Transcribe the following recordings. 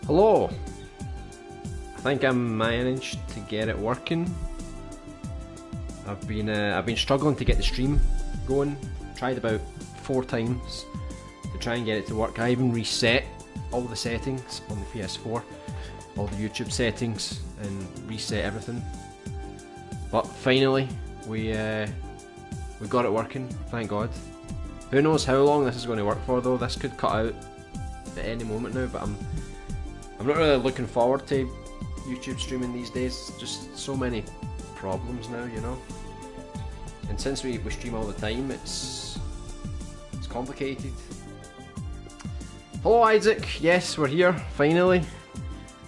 Hello! I think I managed to get it working. I've been struggling to get the stream going. Tried about 4 times to try and get it to work. I even reset all the settings on the PS4, all the YouTube settings, and reset everything. But finally, we got it working. Thank God. Who knows how long this is going to work for though? This could cut out at any moment now. But I'm not really looking forward to YouTube streaming these days. Just so many problems now, you know. And since we stream all the time, it's complicated. Hello Isaac, yes we're here, finally.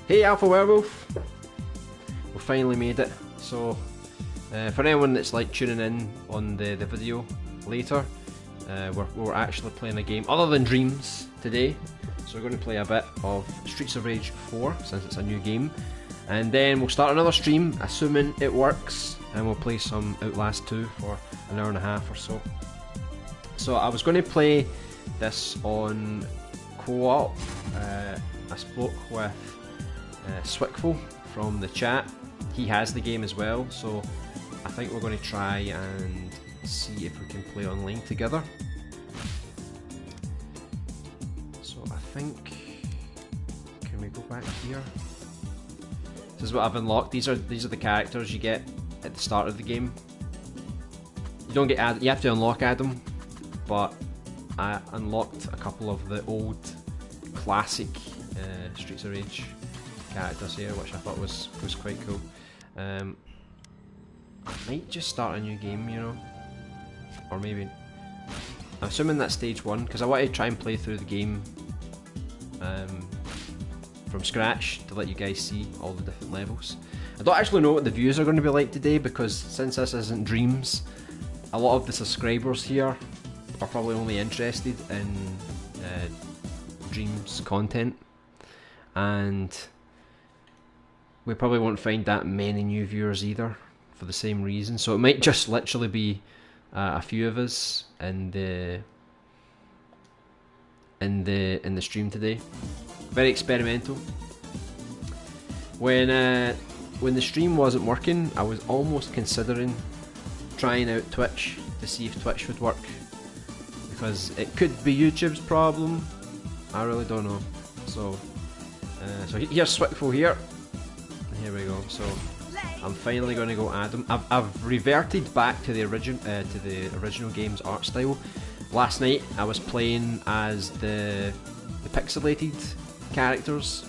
Hey Alpha Werewolf. We finally made it. So for anyone that's like tuning in on the video later, we're actually playing a game other than Dreams today. So we're going to play a bit of Streets of Rage 4 since it's a new game. And then we'll start another stream, assuming it works, and we'll play some Outlast 2 for an hour and a half or so. So I was going to play this on co-op. I spoke with Swickful from the chat. He has the game as well, so I think we're going to try and see if we can play online together. So I think, can we go back here? This is what I've unlocked. These are the characters you get at the start of the game. You don't get Adam, you have to unlock Adam, but I unlocked a couple of the old classic Streets of Rage characters here, which I thought was quite cool. I might just start a new game, you know, or maybe I'm assuming that's stage 1 because I want to try and play through the game from scratch to let you guys see all the different levels. I don't actually know what the views are going to be like today because since this isn't Dreams, a lot of the subscribers here are probably only interested in Dreams content, and we probably won't find that many new viewers either for the same reason. So it might just literally be a few of us in the stream today. Very experimental. When the stream wasn't working, I was almost considering trying out Twitch to see if Twitch would work, because it could be YouTube's problem. I really don't know. So here's Swickful here. Here we go. So I'm finally going to go Adam. I've reverted back to the original game's art style. Last night I was playing as the pixelated characters,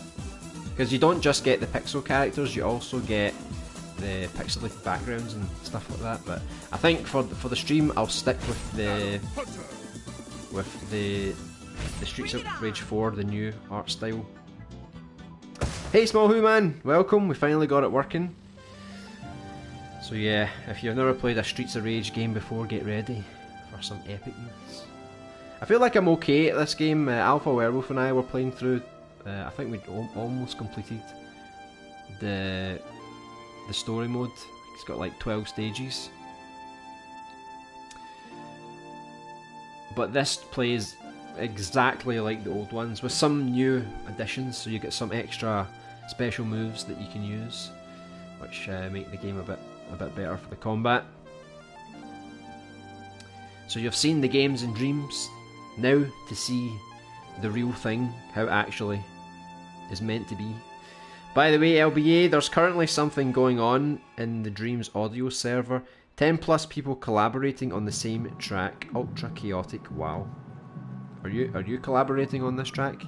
because you don't just get the pixel characters, you also get the pixelated backgrounds and stuff like that. But I think for the stream I'll stick with the Streets of Rage 4, the new art style. Hey Small Who Man, welcome. We finally got it working. So yeah, if you've never played a Streets of Rage game before, get ready for some epicness. I feel like I'm okay at this game. Alpha Werewolf and I were playing through. I think we'd almost completed the story mode. It's got like 12 stages. But this plays exactly like the old ones with some new additions, so you get some extra special moves that you can use, which make the game a bit better for the combat. So you've seen the games and Dreams. Now to see the real thing, how it actually is meant to be. By the way, LBA, there's currently something going on in the Dreams audio server. 10 plus people collaborating on the same track. Ultra chaotic. Wow. Are you collaborating on this track?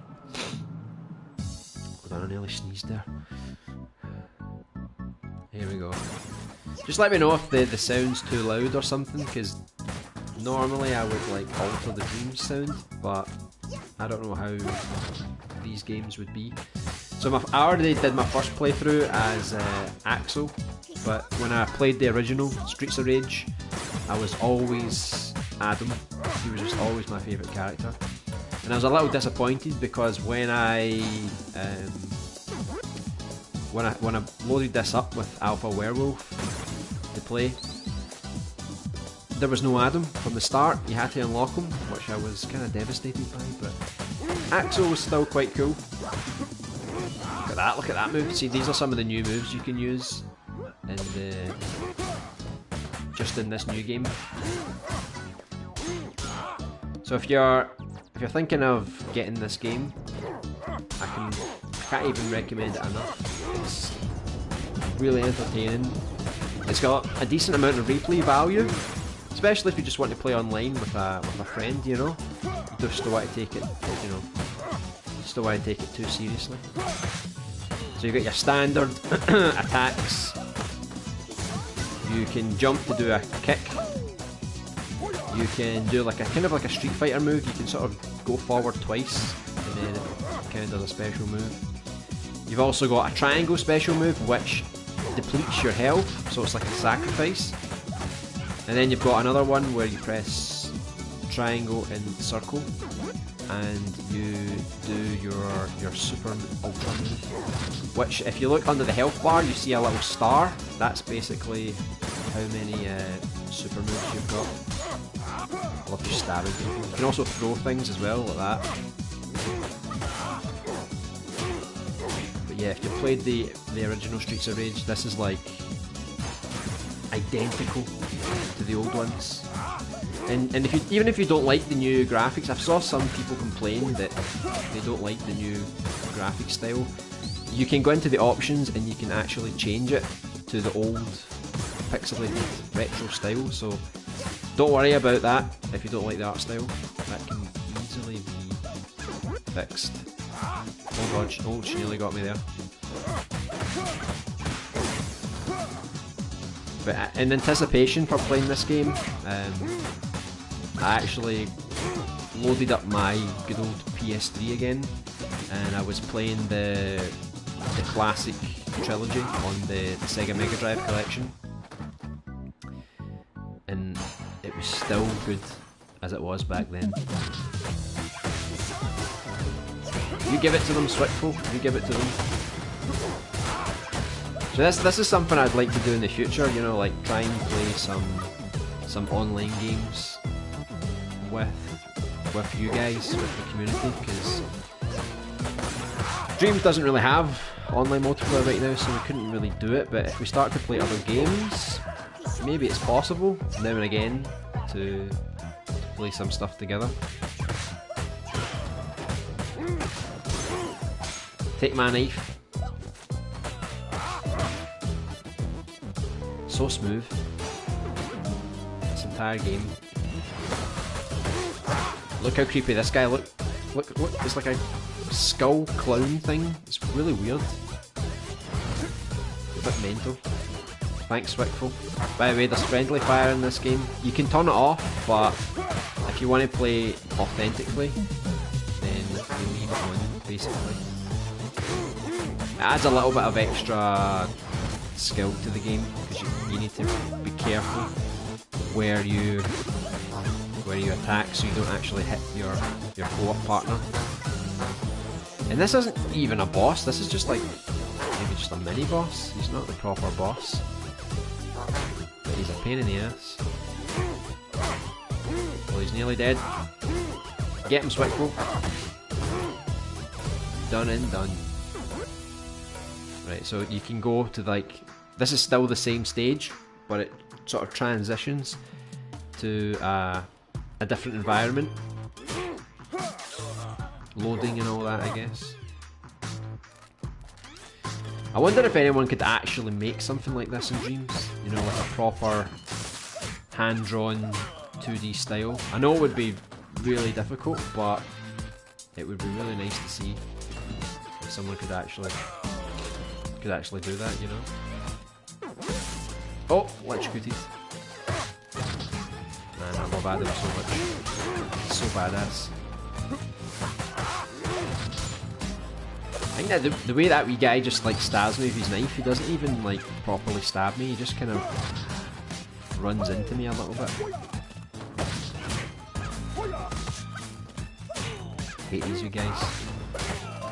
Hold on, I nearly sneezed there. Here we go. Just let me know if the sound's too loud or something, because normally I would like alter the Dreams sound, but I don't know how these games would be. So I already did my first playthrough as Axel, but when I played the original Streets of Rage, I was always Adam. He was just always my favourite character. And I was a little disappointed because when I loaded this up with Alpha Werewolf to play, there was no Adam from the start. You had to unlock him, which I was kind of devastated by, but Axel was still quite cool. that! Look at that move. See, these are some of the new moves you can use in the just in this new game. So if you're thinking of getting this game, I can't even recommend it enough. It's really entertaining. It's got a decent amount of replay value, especially if you just want to play online with a friend, you know. You just don't want to take it, you know, just don't want to take it too seriously. So you got your standard attacks. You can jump to do a kick. You can do like a kind of like a Street Fighter move. You can sort of go forward twice, and then it kind of does a special move. You've also got a triangle special move, which depletes your health, so it's like a sacrifice. And then you've got another one where you press triangle and circle, and you do your super ultra move, which if you look under the health bar you see a little star. That's basically how many super moves you've got. I love just stabbing people. You can also throw things as well, like that. But yeah, if you played the original Streets of Rage, this is like identical to the old ones. And even if you don't like the new graphics, I've saw some people complain that they don't like the new graphic style. You can go into the options and you can actually change it to the old pixelated retro style, so don't worry about that if you don't like the art style. That can easily be fixed. Oh god, oh, she nearly got me there. But in anticipation for playing this game, I actually loaded up my good old PS3 again, and I was playing the classic trilogy on the Sega Mega Drive collection, and it was still good as it was back then. You give it to them, Swiftful. You give it to them. So this is something I'd like to do in the future. You know, like try and play some online games with you guys, with the community, because Dreams doesn't really have online multiplayer right now, so we couldn't really do it. But if we start to play other games, maybe it's possible now and again to play some stuff together. Take my knife. So smooth. This entire game. Look how creepy this guy look. Look, it's like a skull clown thing. It's really weird. A bit mental. Thanks, Wickful. By the way, there's friendly fire in this game. You can turn it off, but if you want to play authentically, then you leave it on, basically. It adds a little bit of extra skill to the game, because you need to be careful where you attack so you don't actually hit your co-op partner. And this isn't even a boss, this is just like maybe just a mini boss. He's not the proper boss, but he's a pain in the ass. Well, he's nearly dead. Get him, Swickful. Done and done. Right, so you can go to like, this is still the same stage, but it sort of transitions to a different environment. Loading and all that, I guess. I wonder if anyone could actually make something like this in Dreams. You know, like a proper hand-drawn 2D style. I know it would be really difficult, but it would be really nice to see if someone could actually do that, you know. Oh, electrocuted. Man, that mob Adam so badass. I think that the way that wee guy just like stabs me with his knife, he doesn't even like properly stab me, he just kind of runs into me a little bit. Hate these wee guys.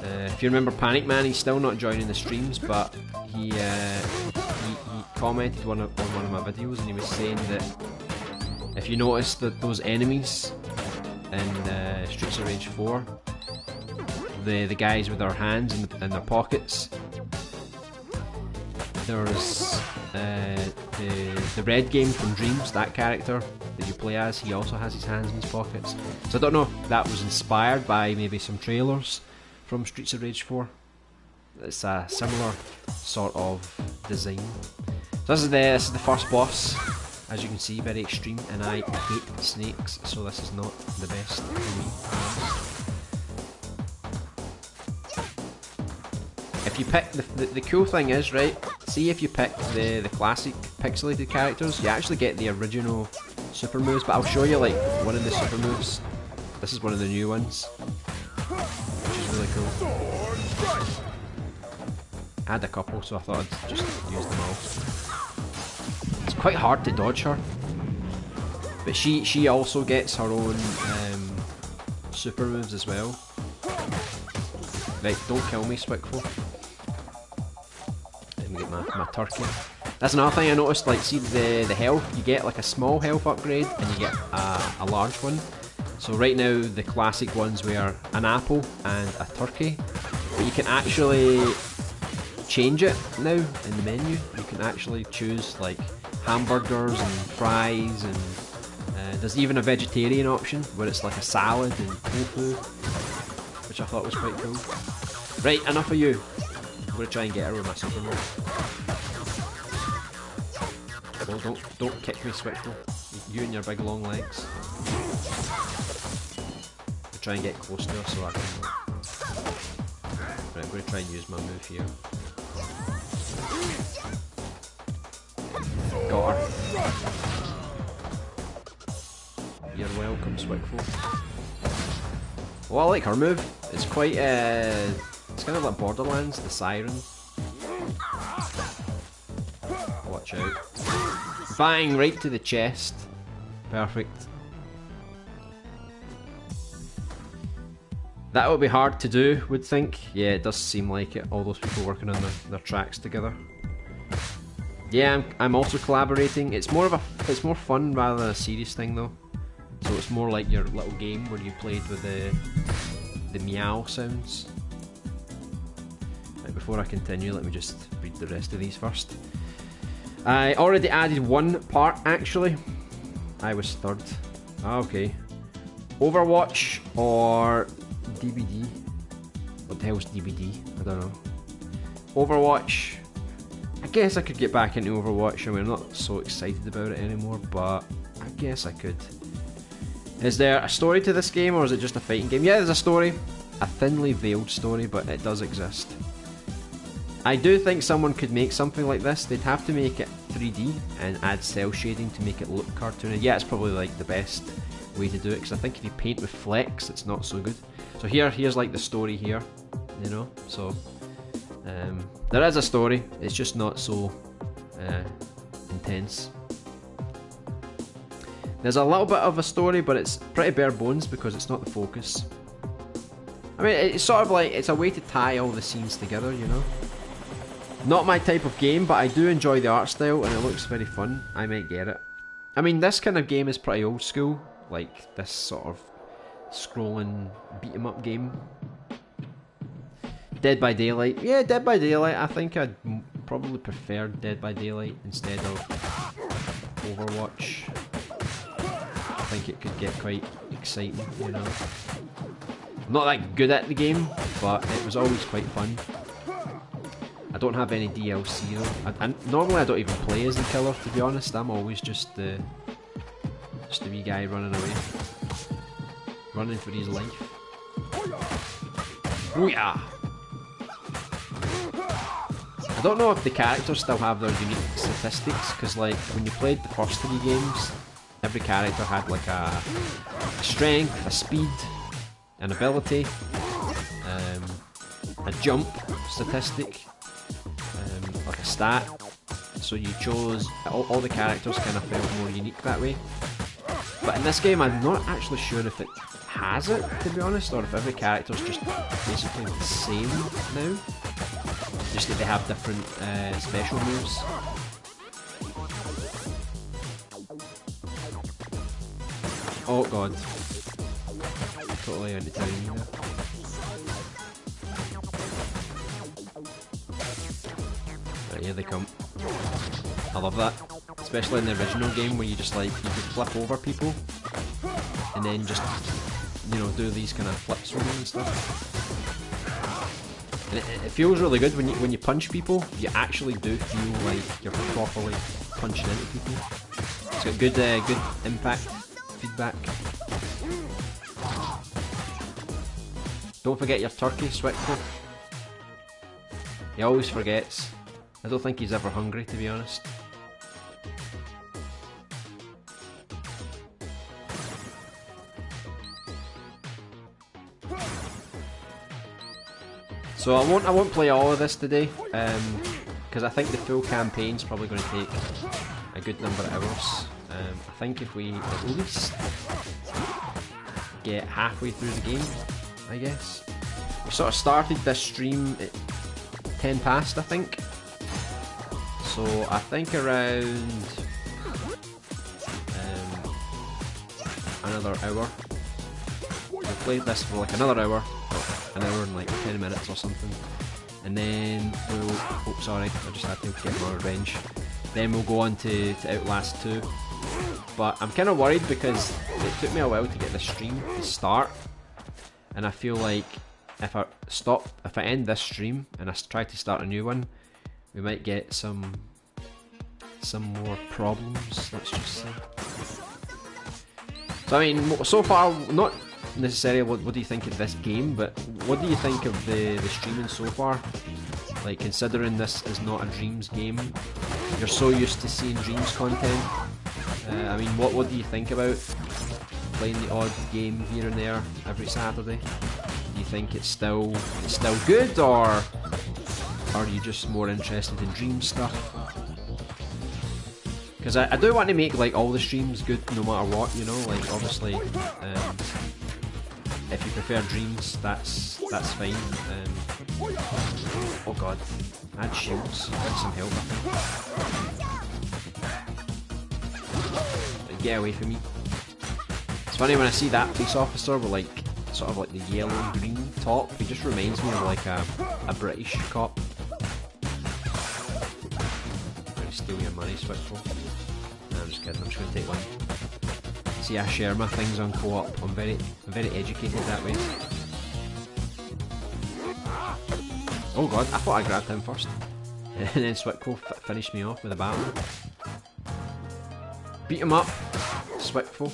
If you remember Panic Man, he's still not joining the streams, but he commented on one of my videos, and he was saying that if you notice that those enemies in Streets of Rage 4, the guys with their hands in their pockets. There's the red game from Dreams, that character that you play as, he also has his hands in his pockets. So I don't know if that was inspired by maybe some trailers from Streets of Rage 4. It's a similar sort of design. So this is the first boss. As you can see, very extreme, and I hate snakes, so this is not the best for me. If you pick, the cool thing is, right, see if you pick the classic pixelated characters, you actually get the original super moves, but I'll show you like one of the super moves. This is one of the new ones, which is really cool. I had a couple, so I thought I'd just use them all. It's quite hard to dodge her, but she also gets her own super moves as well. Right, don't kill me, Swickful. Let me get my turkey. That's another thing I noticed, like, see the health, you get like a small health upgrade and you get a large one. So right now the classic ones were an apple and a turkey, but you can actually change it now in the menu. You can actually choose like hamburgers and fries, and there's even a vegetarian option where it's like a salad and tofu, which I thought was quite cool. Right, enough of you. I'm going to try and get her with my super move. Well, don't kick me, Switchful. You and your big long legs. I'll try and get close to her so I can... Right, I'm going to try and use my move here. Got her. You're welcome, Swickful. Well, I like her move. It's quite, it's kind of like Borderlands, the siren. Watch out. Bang, right to the chest. Perfect. That would be hard to do, would think. Yeah, it does seem like it. All those people working on their tracks together. Yeah, I'm also collaborating. It's more fun rather than a serious thing though. So it's more like your little game where you played with the meow sounds. Right, before I continue, let me just read the rest of these first. I already added one part actually. I was third. Okay. Overwatch or DVD? What the hell's DVD? I don't know. Overwatch. I guess I could get back into Overwatch. I mean, I'm not so excited about it anymore, but I guess I could. Is there a story to this game, or is it just a fighting game? Yeah, there's a story. A thinly veiled story, but it does exist. I do think someone could make something like this. They'd have to make it 3D and add cel shading to make it look cartoony. Yeah, it's probably like the best way to do it, because I think if you paint with flex, it's not so good. So here's like the story here, you know. So there is a story. It's just not so intense. There's a little bit of a story, but it's pretty bare bones because it's not the focus. I mean, it's sort of like, it's a way to tie all the scenes together, you know. Not my type of game, but I do enjoy the art style and it looks very fun. I might get it. I mean, this kind of game is pretty old school, like this sort of scrolling beat 'em up game. Dead by Daylight. Yeah, Dead by Daylight. I think I'd probably prefer Dead by Daylight instead of Overwatch. I think it could get quite exciting, you know. I'm not that good at the game, but it was always quite fun. I don't have any DLC though. Normally I don't even play as the killer, to be honest. I'm always just the wee guy running away. Running for his life. Booyah! I don't know if the characters still have their unique statistics, because like when you played the first 3 games, every character had like a strength, a speed, an ability, a jump statistic, like a stat. So you chose, all the characters kind of felt more unique that way. But in this game I'm not actually sure if it has it, to be honest, or if every character's just basically the same now. Just that they have different special moves. Oh god. Totally out of time here. Here they come. I love that. Especially in the original game where you just like, you could flip over people and then just, you know, do these kind of flips with them and stuff. And it feels really good when you punch people. You actually do feel like you're properly punching into people. It's got good good impact feedback. Don't forget your turkey, Swickful. He always forgets. I don't think he's ever hungry, to be honest. So I won't play all of this today, because I think the full campaign's probably going to take a good number of hours. I think if we at least get halfway through the game, I guess. We sort of started this stream at 10 past, I think. So I think around another hour. We'll play this for like another hour. An hour and like 10 minutes or something, and then we'll, oh sorry, I just had to get my revenge. Then we'll go on to Outlast 2, but I'm kind of worried because it took me a while to get the stream to start, and I feel like if I end this stream and I try to start a new one, we might get some more problems, let's just say. So I mean, so far, not necessarily what do you think of this game, but what do you think of the streaming so far? Like, considering this is not a Dreams game, you're so used to seeing Dreams content. I mean, what do you think about playing the odd game here and there every Saturday? Do you think it's still good, or are you just more interested in Dreams stuff? Because I do want to make like all the streams good no matter what, you know, like obviously if you prefer Dreams, that's fine. Oh god, add shields, get some help I think. Like, get away from me. It's funny when I see that police officer with like, sort of like the yellow and green top, he just reminds me of like a British cop. I'm gonna steal your money, Swickful. No, I'm just kidding, I'm just gonna take one. See, I share my things on co-op. I'm very educated that way. Oh god, I thought I grabbed him first. And then Swickful finished me off with a battle. Beat him up, Swickful.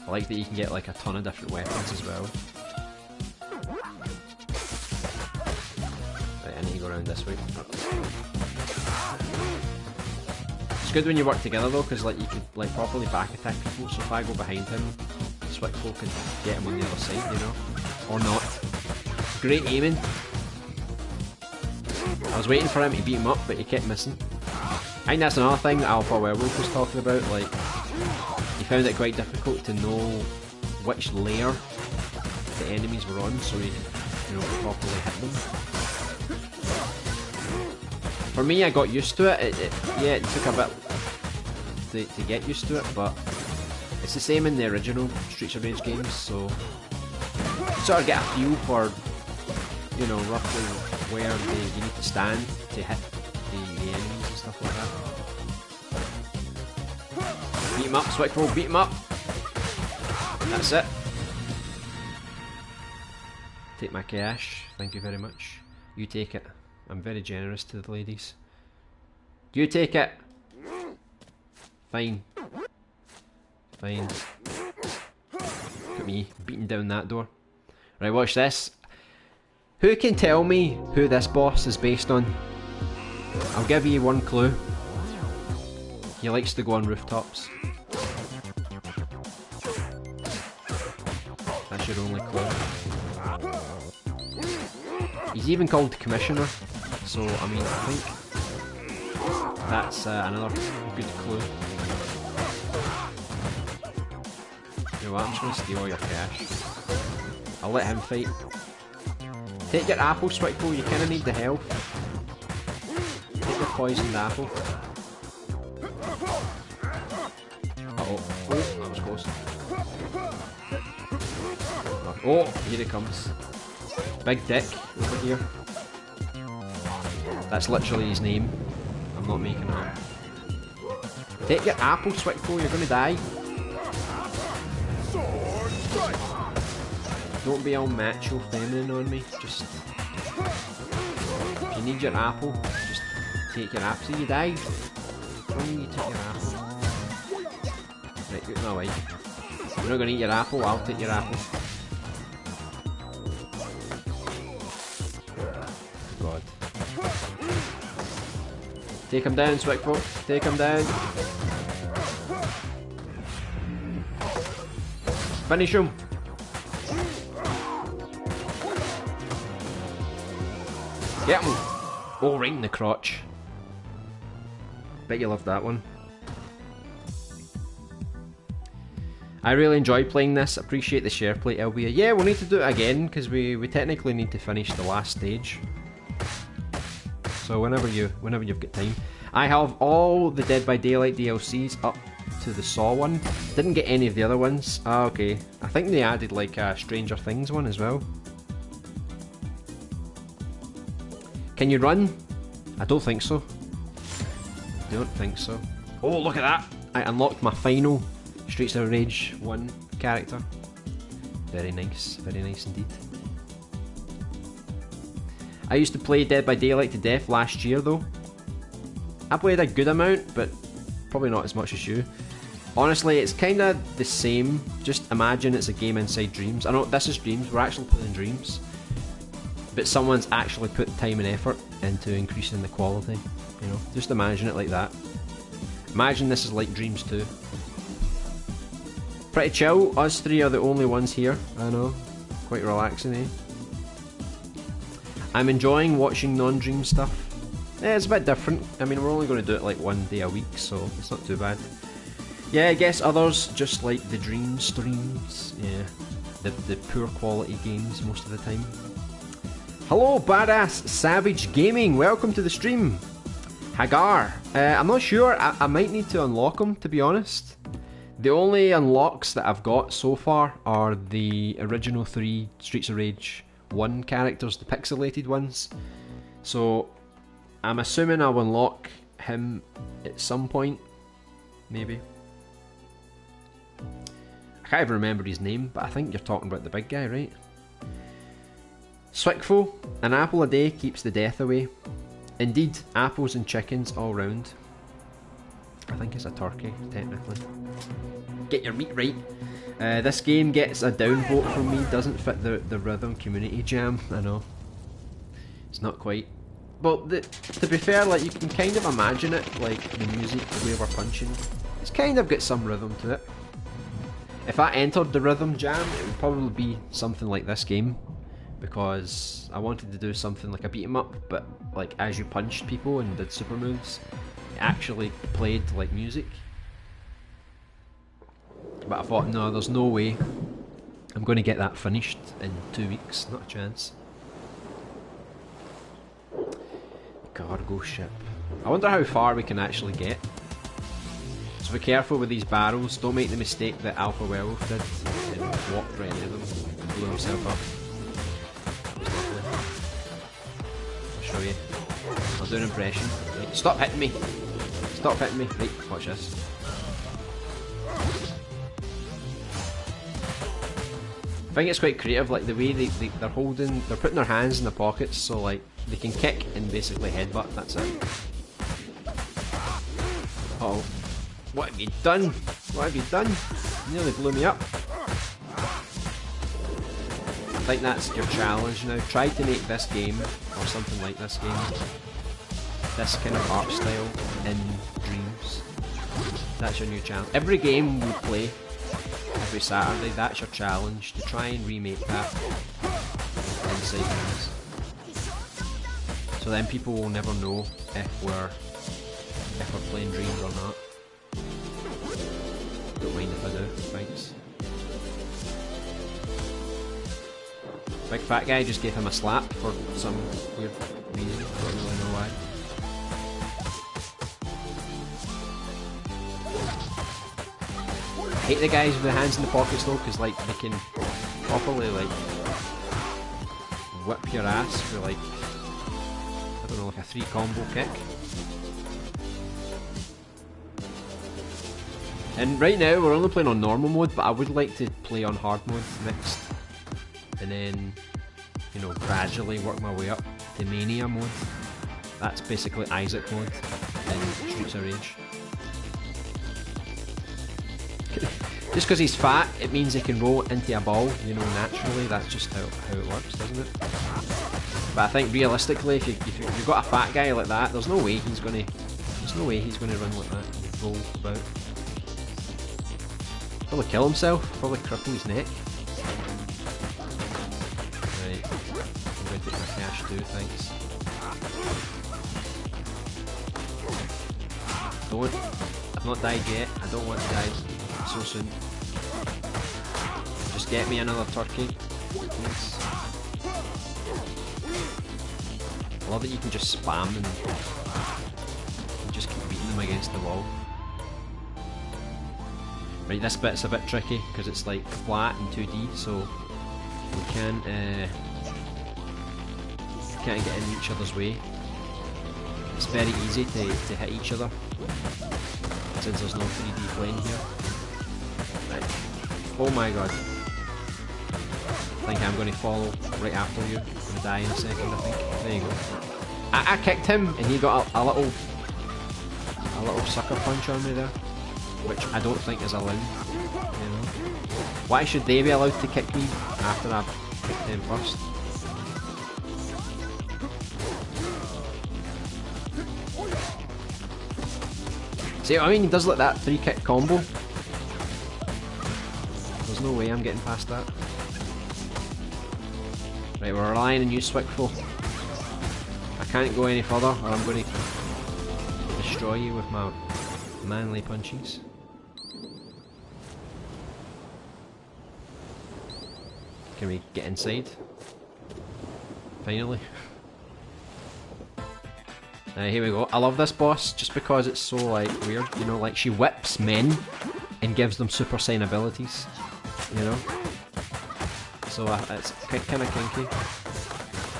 I like that you can get like a ton of different weapons as well. Right, I need to go around this way. It's good when you work together though, because like you could like properly back attack people. So if I go behind him, Swickful can get him on the other side, you know, or not. Great aiming. I was waiting for him to beat him up, but he kept missing. I think that's another thing that Alpha Werewolf was talking about. Like, he found it quite difficult to know which layer the enemies were on, so he could, you know, properly hit them. For me, I got used to it. Yeah, it took a bit to get used to it, but it's the same in the original Streets of Rage games, so you sort of get a feel for, you know, roughly where you need to stand to hit the enemies and stuff like that. Beat him up, Swickful, beat him up! That's it. Take my cash, thank you very much. You take it. I'm very generous to the ladies. You take it! Fine. Fine. Look at me, beating down that door. Right, watch this. Who can tell me who this boss is based on? I'll give you one clue. He likes to go on rooftops. That's your only clue. He's even called Commissioner, so I mean, I think that's another good clue. You know what, I'm just going to steal all your cash. I'll let him fight. Take your apple, Swickful, you kinda need the health. Take your poisoned apple. Uh oh. Oh, that was close. Oh, here he comes. Big Dick over here. That's literally his name. I'm not making it up. Take your apple, Swickfo, you're gonna die. Don't be all macho feminine on me. Just... if you need your apple, just take your apple. See, you died. Why don't you take your apple? Right, get no way. You're not gonna eat your apple, I'll take your apple. God. Take him down, Swickfo. Take him down. Finish him. Get him. Oh, right in the crotch. Bet you loved that one. I really enjoy playing this. Appreciate the share plate, LB. Yeah, we'll need to do it again because we technically need to finish the last stage. So whenever you've got time. I have all the Dead by Daylight DLCs up to the Saw one. Didn't get any of the other ones. Ah, okay. I think they added like a Stranger Things one as well. Can you run? I don't think so. Don't think so. Oh, look at that! I unlocked my final Streets of Rage 1 character. Very nice indeed. I used to play Dead by Daylight to death last year though. I played a good amount, but probably not as much as you. Honestly, it's kinda the same, just imagine it's a game inside Dreams. I know this is Dreams, we're actually playing Dreams. But someone's actually put time and effort into increasing the quality, you know. Just imagine it like that. Imagine this is like Dreams 2. Pretty chill, us three are the only ones here, I know. Quite relaxing, eh? I'm enjoying watching non-Dream stuff. Yeah, it's a bit different. I mean, we're only going to do it like one day a week, so it's not too bad. Yeah, I guess others just like the Dream streams. Yeah, the poor quality games most of the time. Hello, Badass Savage Gaming. Welcome to the stream. Hagar. I'm not sure. I might need to unlock them, to be honest. The only unlocks that I've got so far are the original 3 Streets of Rage 1 characters, the pixelated ones. So I'm assuming I'll unlock him at some point, maybe. I can't even remember his name, but I think you're talking about the big guy, right? Swickfo, an apple a day keeps the death away. Indeed, apples and chickens all round. I think it's a turkey, technically. Get your meat right. This game gets a downvote from me, doesn't fit the rhythm community jam, I know. It's not quite. But to be fair, like, you can kind of imagine it, like the music, the way we're punching. It's kind of got some rhythm to it. If I entered the rhythm jam, it would probably be something like this game. Because I wanted to do something like a beat 'em up, but like as you punched people and did super moves, it actually played like music. But I thought, no, there's no way I'm going to get that finished in 2 weeks, not a chance. Cargo ship. I wonder how far we can actually get. So be careful with these barrels, don't make the mistake that Alpha Werewolf did and walked right into them and blew himself up. I'll show you. I'll do an impression. Right. Stop hitting me! Stop hitting me! Right, watch this. I think it's quite creative, like the way they're putting their hands in their pockets, so like they can kick and basically headbutt, that's it. Uh oh. What have you done? What have you done? You nearly blew me up. I think that's your challenge now. Try to make this game, or something like this game, this kind of art style in Dreams. That's your new challenge. Every game we play, every Saturday, that's your challenge, to try and remake that inside Dreams. So then people will never know if we're playing Dreams or not. Don't mind if I do, thanks. Big fat guy just gave him a slap for some weird reason, don't really know why. I hate the guys with the hands in the pockets though, because like they can properly like whip your ass for like, I don't know, like a 3 combo kick. And right now we're only playing on normal mode, but I would like to play on hard mode next, and then, you know, gradually work my way up to Mania mode. That's basically Isaac mode in Streets of Rage. Just because he's fat, it means he can roll into a ball, you know, naturally. That's just how it works, doesn't it? But I think realistically, if you've got a fat guy like that, there's no way he's gonna run like that and roll about. Probably kill himself, probably cripple his neck. Right, I'm going to take my cash too, thanks. I've not died yet, I don't want to die so soon. Just get me another turkey, please. I love that you can just spam and you just keep beating them against the wall. Right, this bit's a bit tricky because it's like flat and 2D, so we can't get in each other's way. It's very easy to hit each other since there's no 3D plane here. Right. Oh my god. I think I'm going to follow right after you. I'm going to die in a second, I think. There you go. I kicked him and he got a little sucker punch on me there, which I don't think is allowed, you know. Why should they be allowed to kick me after I've kicked them first? See what I mean? He does like that 3-kick combo. There's no way I'm getting past that. Right, we're relying on you, Swickful. I can't go any further or I'm going to destroy you with my manly punches. Can we get inside? Finally. Here we go. I love this boss just because it's so like weird, you know, like she whips men and gives them super saiyan abilities, you know? So it's kind of kinky.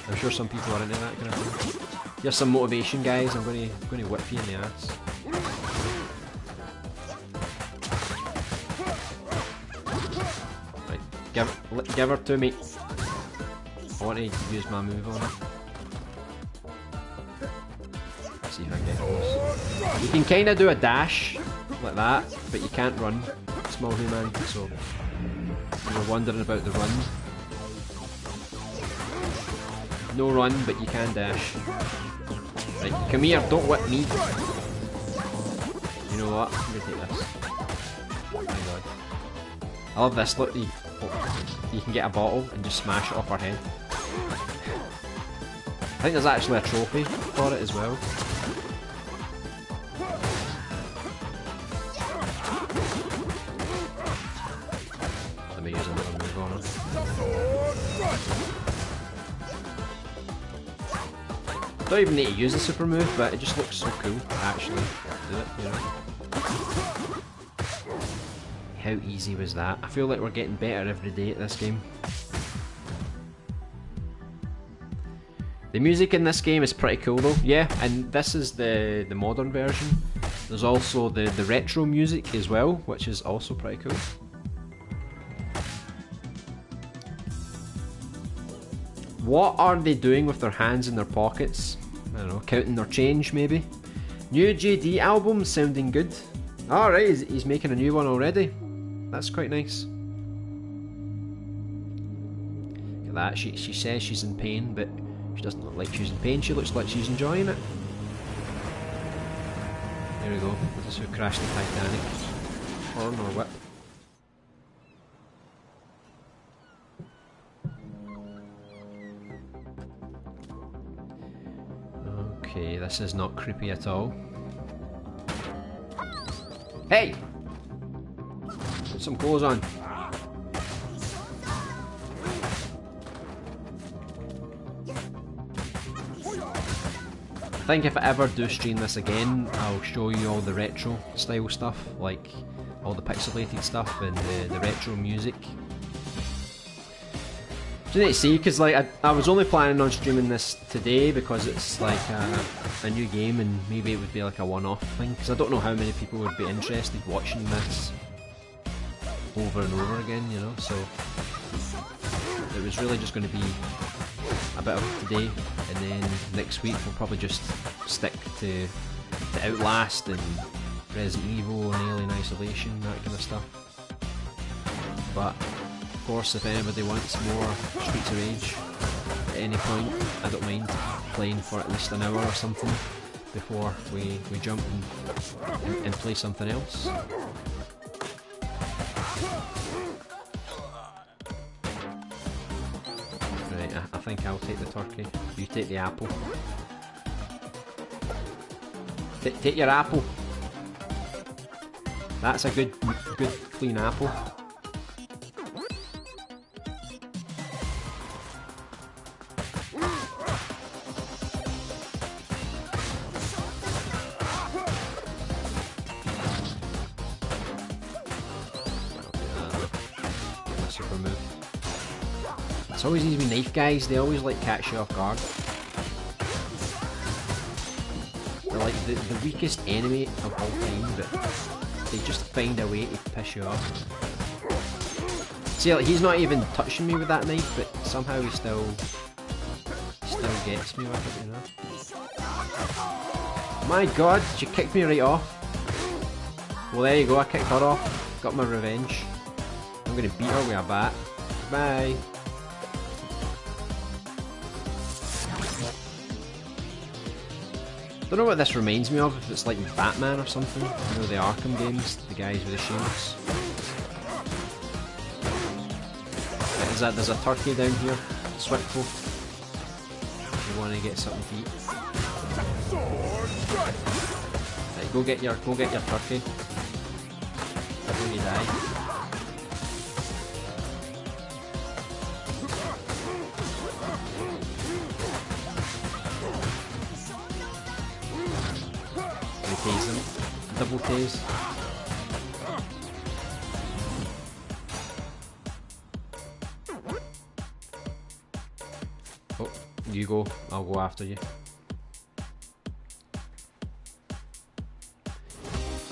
I'm sure some people are into that kind of thing. Here's some motivation, guys. I'm going to whip you in the ass. Right, give her to me. I want to use my move on her. See if I can get close. You can kind of do a dash like that, but you can't run, small human. So you were wondering about the run. No run, but you can dash. Right, come here, don't whip me. You know what? I'm gonna take this. Oh my god. I love this, look, you can get a bottle and just smash it off her head. I think there's actually a trophy for it as well. Let me use another move on it. I don't even need to use a super move, but it just looks so cool to actually do it, you know. How easy was that? I feel like we're getting better every day at this game. The music in this game is pretty cool though, yeah, and this is the modern version. There's also the retro music as well, which is also pretty cool. What are they doing with their hands in their pockets? I don't know, counting their change maybe? New JD album sounding good. Alright, he's making a new one already. That's quite nice. Look at that, she says she's in pain, but she doesn't look like she's in pain, she looks like she's enjoying it. There we go, this is who crashed the Titanic. Horn or whip. Okay, this is not creepy at all. Hey! Put some clothes on. I think if I ever do stream this again, I'll show you all the retro style stuff, like all the pixelated stuff and the retro music. Do you need to see? Because like I was only planning on streaming this today because it's like a new game and maybe it would be like a one-off thing. Because I don't know how many people would be interested watching this over and over again, you know. So it was really just going to be a bit of today, and then next week we'll probably just stick to the Outlast and Resident Evil and Alien Isolation, that kind of stuff. But of course, if anybody wants more Streets of Rage at any point, I don't mind playing for at least an hour or something before we jump and play something else. Right, I think I'll take the turkey. You take the apple. Take your apple. That's a good clean apple. It's always these wee knife guys, they always like catch you off guard. They're like the weakest enemy of all time, but they just find a way to piss you off. See, like, he's not even touching me with that knife, but somehow he still gets me with it, you know? My god, she kicked me right off. Well, there you go, I kicked her off. Got my revenge. I'm gonna beat her with a bat. Bye. I don't know what this reminds me of, if it's like Batman or something. You know, the Arkham games, the guys with the shields. Right, there's a turkey down here, Swiftful. If you want to get something to eat. Right, go get your turkey. Before you die. Tase them. Double tase. Oh, you go. I'll go after you.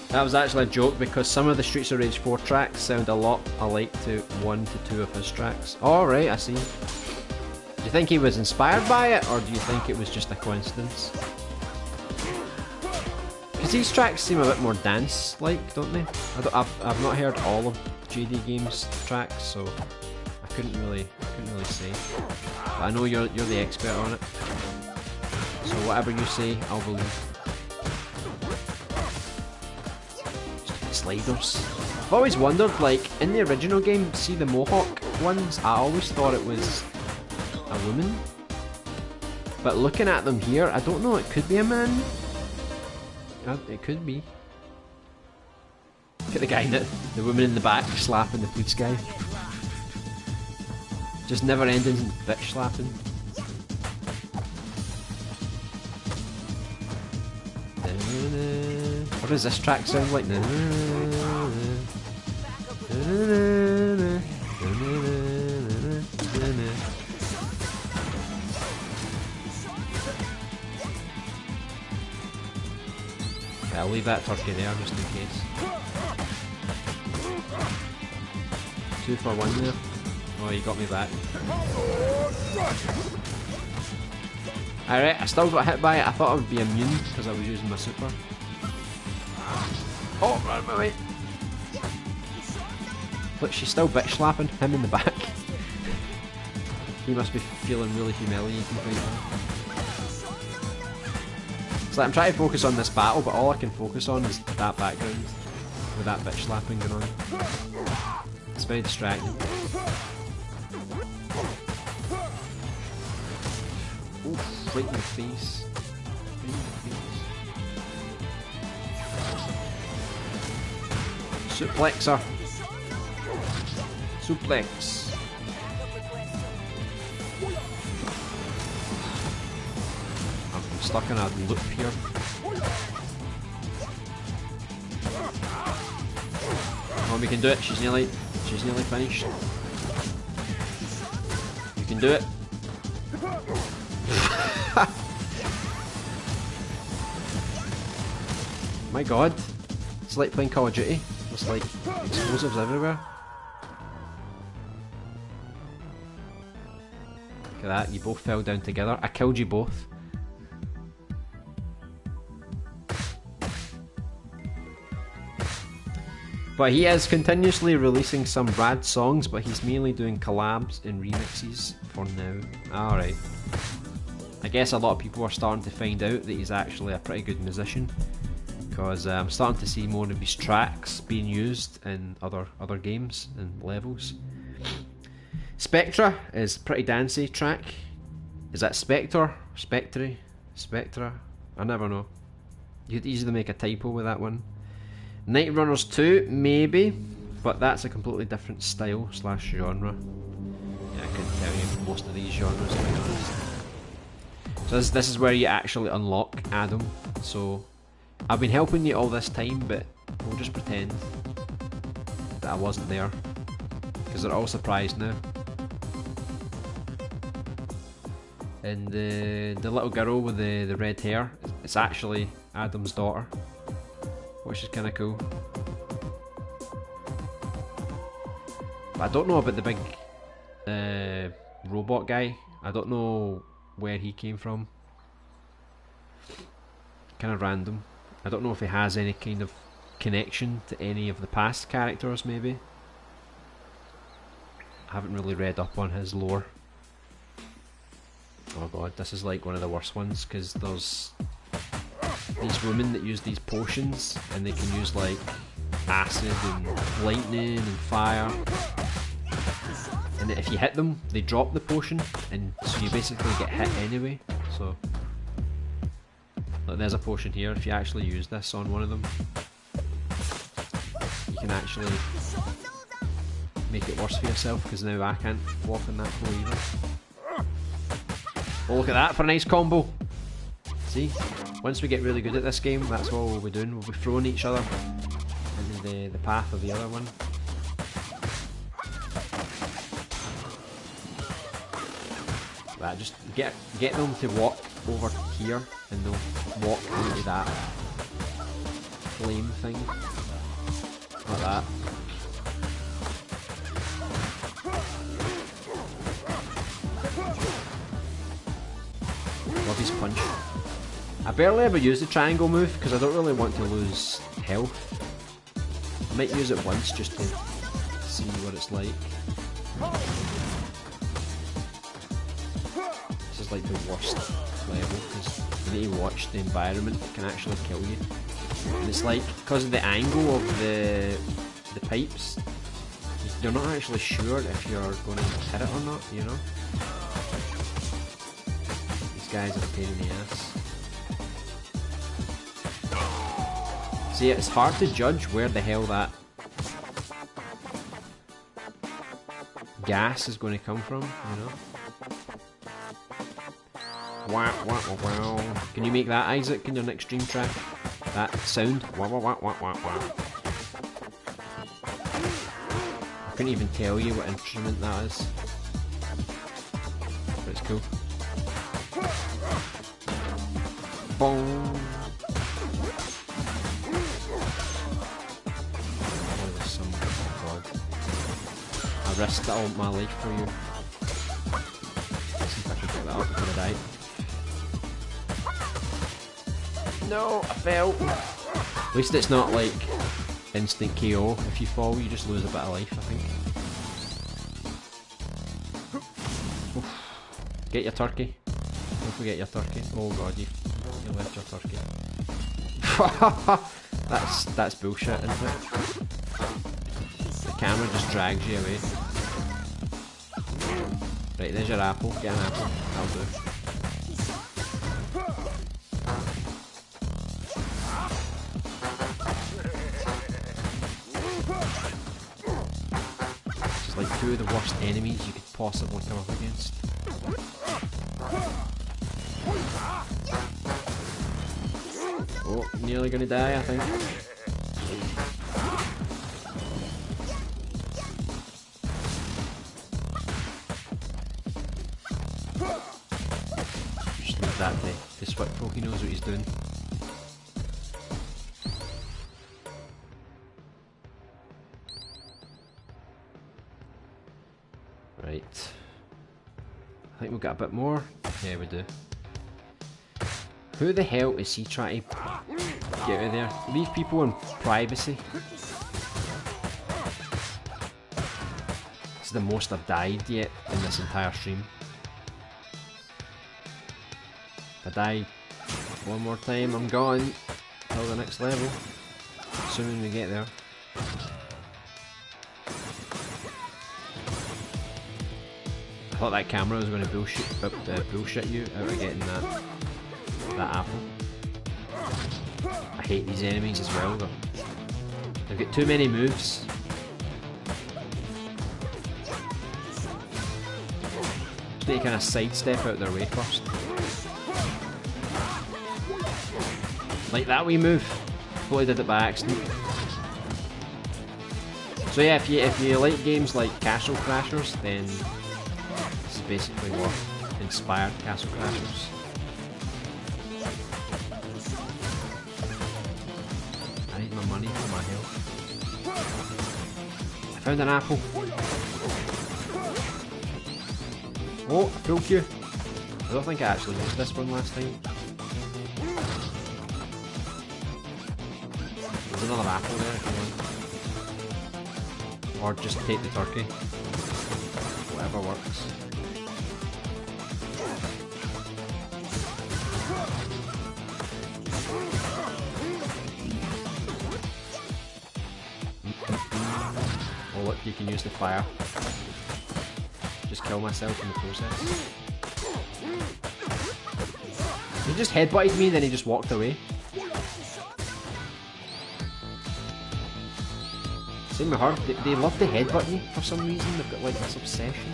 That was actually a joke because some of the Streets of Rage 4 tracks sound a lot alike to 1 to 2 of his tracks. Alright, I see. Do you think he was inspired by it, or do you think it was just a coincidence? Because these tracks seem a bit more dance-like, don't they? I've not heard all of JD Games' tracks, so I couldn't really say. But I know you're the expert on it, so whatever you say, I'll believe. Sliders. I've always wondered, like, in the original game, see the Mohawk ones, I always thought it was a woman. But looking at them here, I don't know, it could be a man. It could be. Look at the guy in it, the woman in the back slapping the police guy. Just never ending bitch slapping. What does this track sound like? I'll leave that turkey there just in case. 2 for 1 there. Oh, you got me back. Alright, I still got hit by it. I thought I would be immune because I was using my super. Oh, run out of my way. Look, she's still bitch slapping him in the back. He must be feeling really humiliated right now. It's like I'm trying to focus on this battle, but all I can focus on is that background with that bitch slapping going on. It's very distracting. Oof, right in the face. Right in the face. Suplexer. Suplex. I'm stuck in a loop here. Oh, we can do it. She's nearly finished. Do it. My god. It's like playing Call of Duty. There's like explosives everywhere. Look at that, you both fell down together. I killed you both. But he is continuously releasing some rad songs, but he's mainly doing collabs and remixes for now. Alright. I guess a lot of people are starting to find out that he's actually a pretty good musician, because I'm starting to see more of his tracks being used in other games and levels. Spectra is a pretty dancey track. Is that Spectre? Spectre? Spectra? I never know. You could easily make a typo with that one. Night Runners 2, maybe, but that's a completely different style / genre. Yeah, I couldn't tell you most of these genres, to be honest. So this is where you actually unlock Adam. So I've been helping you all this time, but we'll just pretend that I wasn't there, because they're all surprised now. And the little girl with the red hair, it's actually Adam's daughter, which is kind of cool. But I don't know about the big robot guy. I don't know where he came from. Kind of random. I don't know if he has any kind of connection to any of the past characters, maybe. I haven't really read up on his lore. Oh god, this is like one of the worst ones, because there's these women that use these potions, and they can use like acid and lightning and fire, and if you hit them they drop the potion, and so you basically get hit anyway. So look, there's a potion here. If you actually use this on one of them, you can actually make it worse for yourself, because now I can't walk on that floor either. Oh, look at that for a nice combo. See, once we get really good at this game, that's what we'll be doing. We'll be throwing each other into the path of the other one. That, just get them to walk over here, and they'll walk into that flame thing. Like that. Love his punch. I barely ever use the triangle move because I don't really want to lose health. I might use it once just to see what it's like. This is like the worst level because you need to watch the environment. It can actually kill you. And it's like, because of the angle of the pipes, you're not actually sure if you're going to hit it or not, you know? Guys are a pain in the ass. See, it's hard to judge where the hell that gas is going to come from, you know? Wah, wah, wah, wah. Can you make that, Isaac, in your next stream track? That sound? Wah, wah, wah, wah, wah, wah. I couldn't even tell you what instrument that is, but it's cool. Boom. Oh god. I risked all my life for you. Let's see if I can pick that up before I die. No, I fell. At least it's not like instant KO. If you fall, you just lose a bit of life, I think. Oof. Get your turkey. Don't forget your turkey. Oh god, you left your turkey. That's bullshit, isn't it? The camera just drags you away. Right, there's your apple. Get an apple. That'll do. This is like two of the worst enemies you could possibly come up against. Oh, nearly gonna die, I think. knows what he's doing. Right. I think we've got a bit more. Yeah, we do. Who the hell is he trying to get out of there? Leave people in privacy. This is the most I've died yet in this entire stream. If I die one more time, I'm gone till the next level. Assuming we get there. I thought that camera was going to bullshit you out of getting that apple. I hate these enemies as well though. They've got too many moves. They kind of sidestep out their way first. Like that wee move. Totally did it by accident. So yeah, if you like games like Castle Crashers, then this is basically what inspired Castle Crashers. I need my money for my health. I found an apple. Oh, a full queue. I don't think I actually used this one last time. There's another apple there if you want. Or just take the turkey. Whatever works. Oh look, you can use the fire. Just kill myself in the process. He just headbutted me and then he just walked away. Same with her, they love to headbutt me for some reason. They've got like this obsession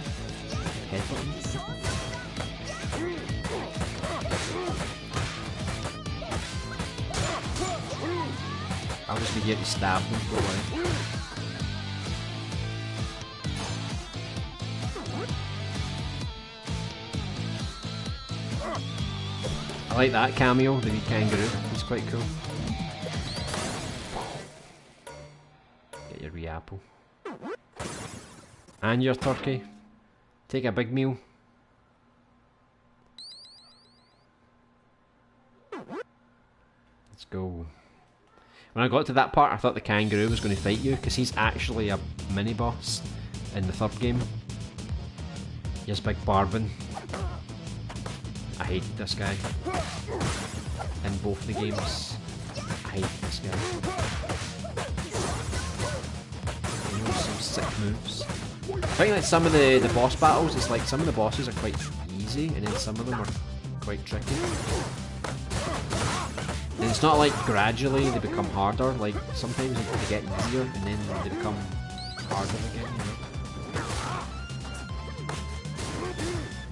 with headbutting me. I'll just be here to stab them, don't worry. I like that cameo, the wee kangaroo, he's quite cool. Get your wee apple. And your turkey. Take a big meal. Let's go. When I got to that part I thought the kangaroo was going to fight you, because he's actually a mini-boss in the third game. Here's Big Barbin. I hated this guy. In both the games. I hate this guy. He knows some sick moves. I think like some of the boss battles, it's like some of the bosses are quite easy and then some of them are quite tricky. And it's not like gradually they become harder, like sometimes they get easier and then they become harder again,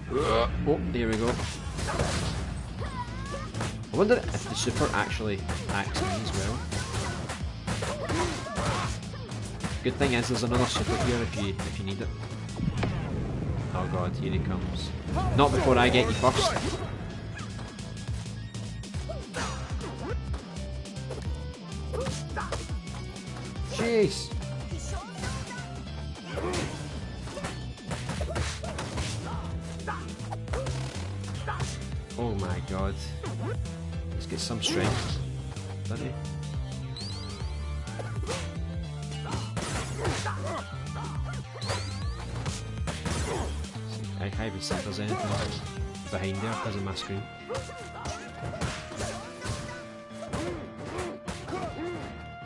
you know. Oh, there we go. I wonder if the super actually attacks me as well. Good thing is there's another super here if you need it. Oh god, here he comes. Not before I get you first. Jeez. Oh my god. Let's get some strength. Doesn't he? I can't even see if there's anything behind there because of my screen.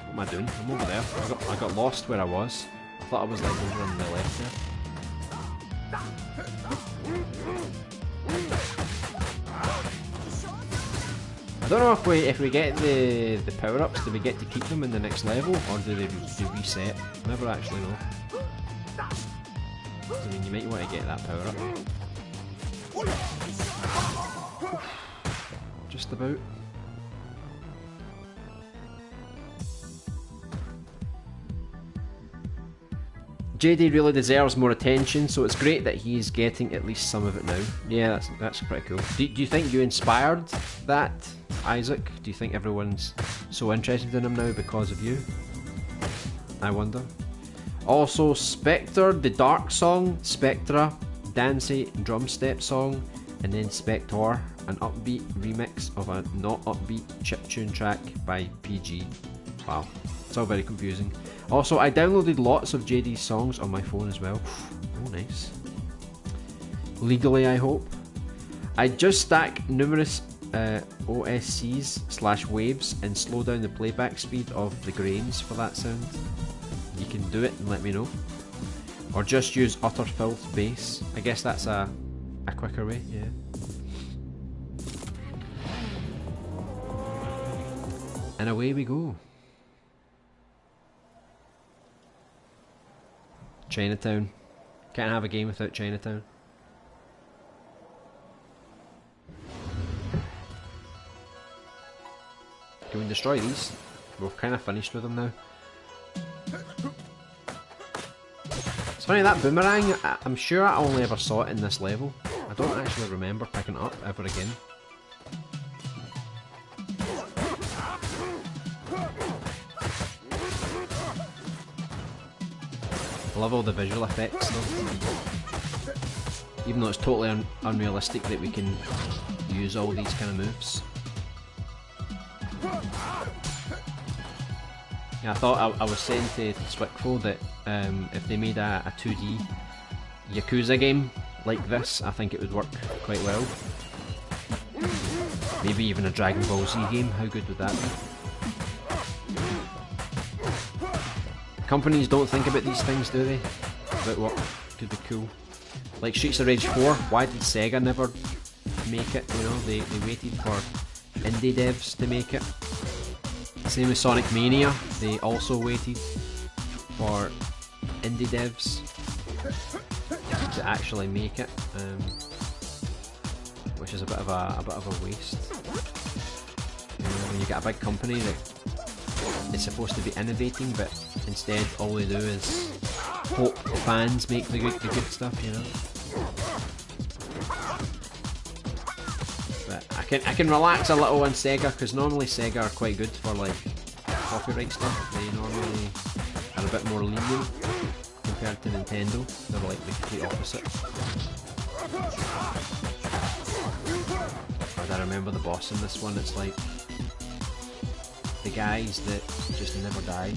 What am I doing? I'm over there. I got lost where I was. I thought I was like over on the left there. I don't know if we get the power-ups, do we get to keep them in the next level, or do they reset? I never actually know. I mean, you might want to get that power-up. Just about. JD really deserves more attention, so it's great that he's getting at least some of it now. Yeah, that's pretty cool. Do you think you inspired that Isaac? Do you think everyone's so interested in him now because of you? I wonder. Also, Spectre, the Dark song, Spectra, Dancey drum step song, and then Spector, an upbeat remix of a not upbeat chiptune track by PG. Wow, it's all very confusing. Also, I downloaded lots of JD's songs on my phone as well. Oh, nice. Legally, I hope. I just stack numerous OSCs/waves and slow down the playback speed of the grains for that sound. You can do it and let me know. Or just use utter filth bass. I guess that's a quicker way, yeah. And away we go. Chinatown. Can't have a game without Chinatown. Can we destroy these? We're kind of finished with them now. It's funny, that boomerang, I'm sure I only ever saw it in this level. I don't actually remember picking it up ever again. I love all the visual effects though. Even though it's totally unrealistic that we can use all these kind of moves. Yeah, I thought I was saying to Swickfo that if they made a 2D Yakuza game like this, I think it would work quite well. Maybe even a Dragon Ball Z game, how good would that be? Companies don't think about these things, do they? About what could be cool. Like Streets of Rage 4, why did Sega never make it? You know, they waited for indie devs to make it. Same with Sonic Mania, they also waited for indie devs to actually make it, which is a bit of a waste. You know, when you get a big company that is supposed to be innovating, but instead all they do is hope fans make the good stuff, you know. But I can relax a little on Sega, because normally Sega are quite good for like copyright stuff. They normally are a bit more lenient compared to Nintendo. They're like the complete opposite. But I remember the boss in this one, it's like the guys that just never die.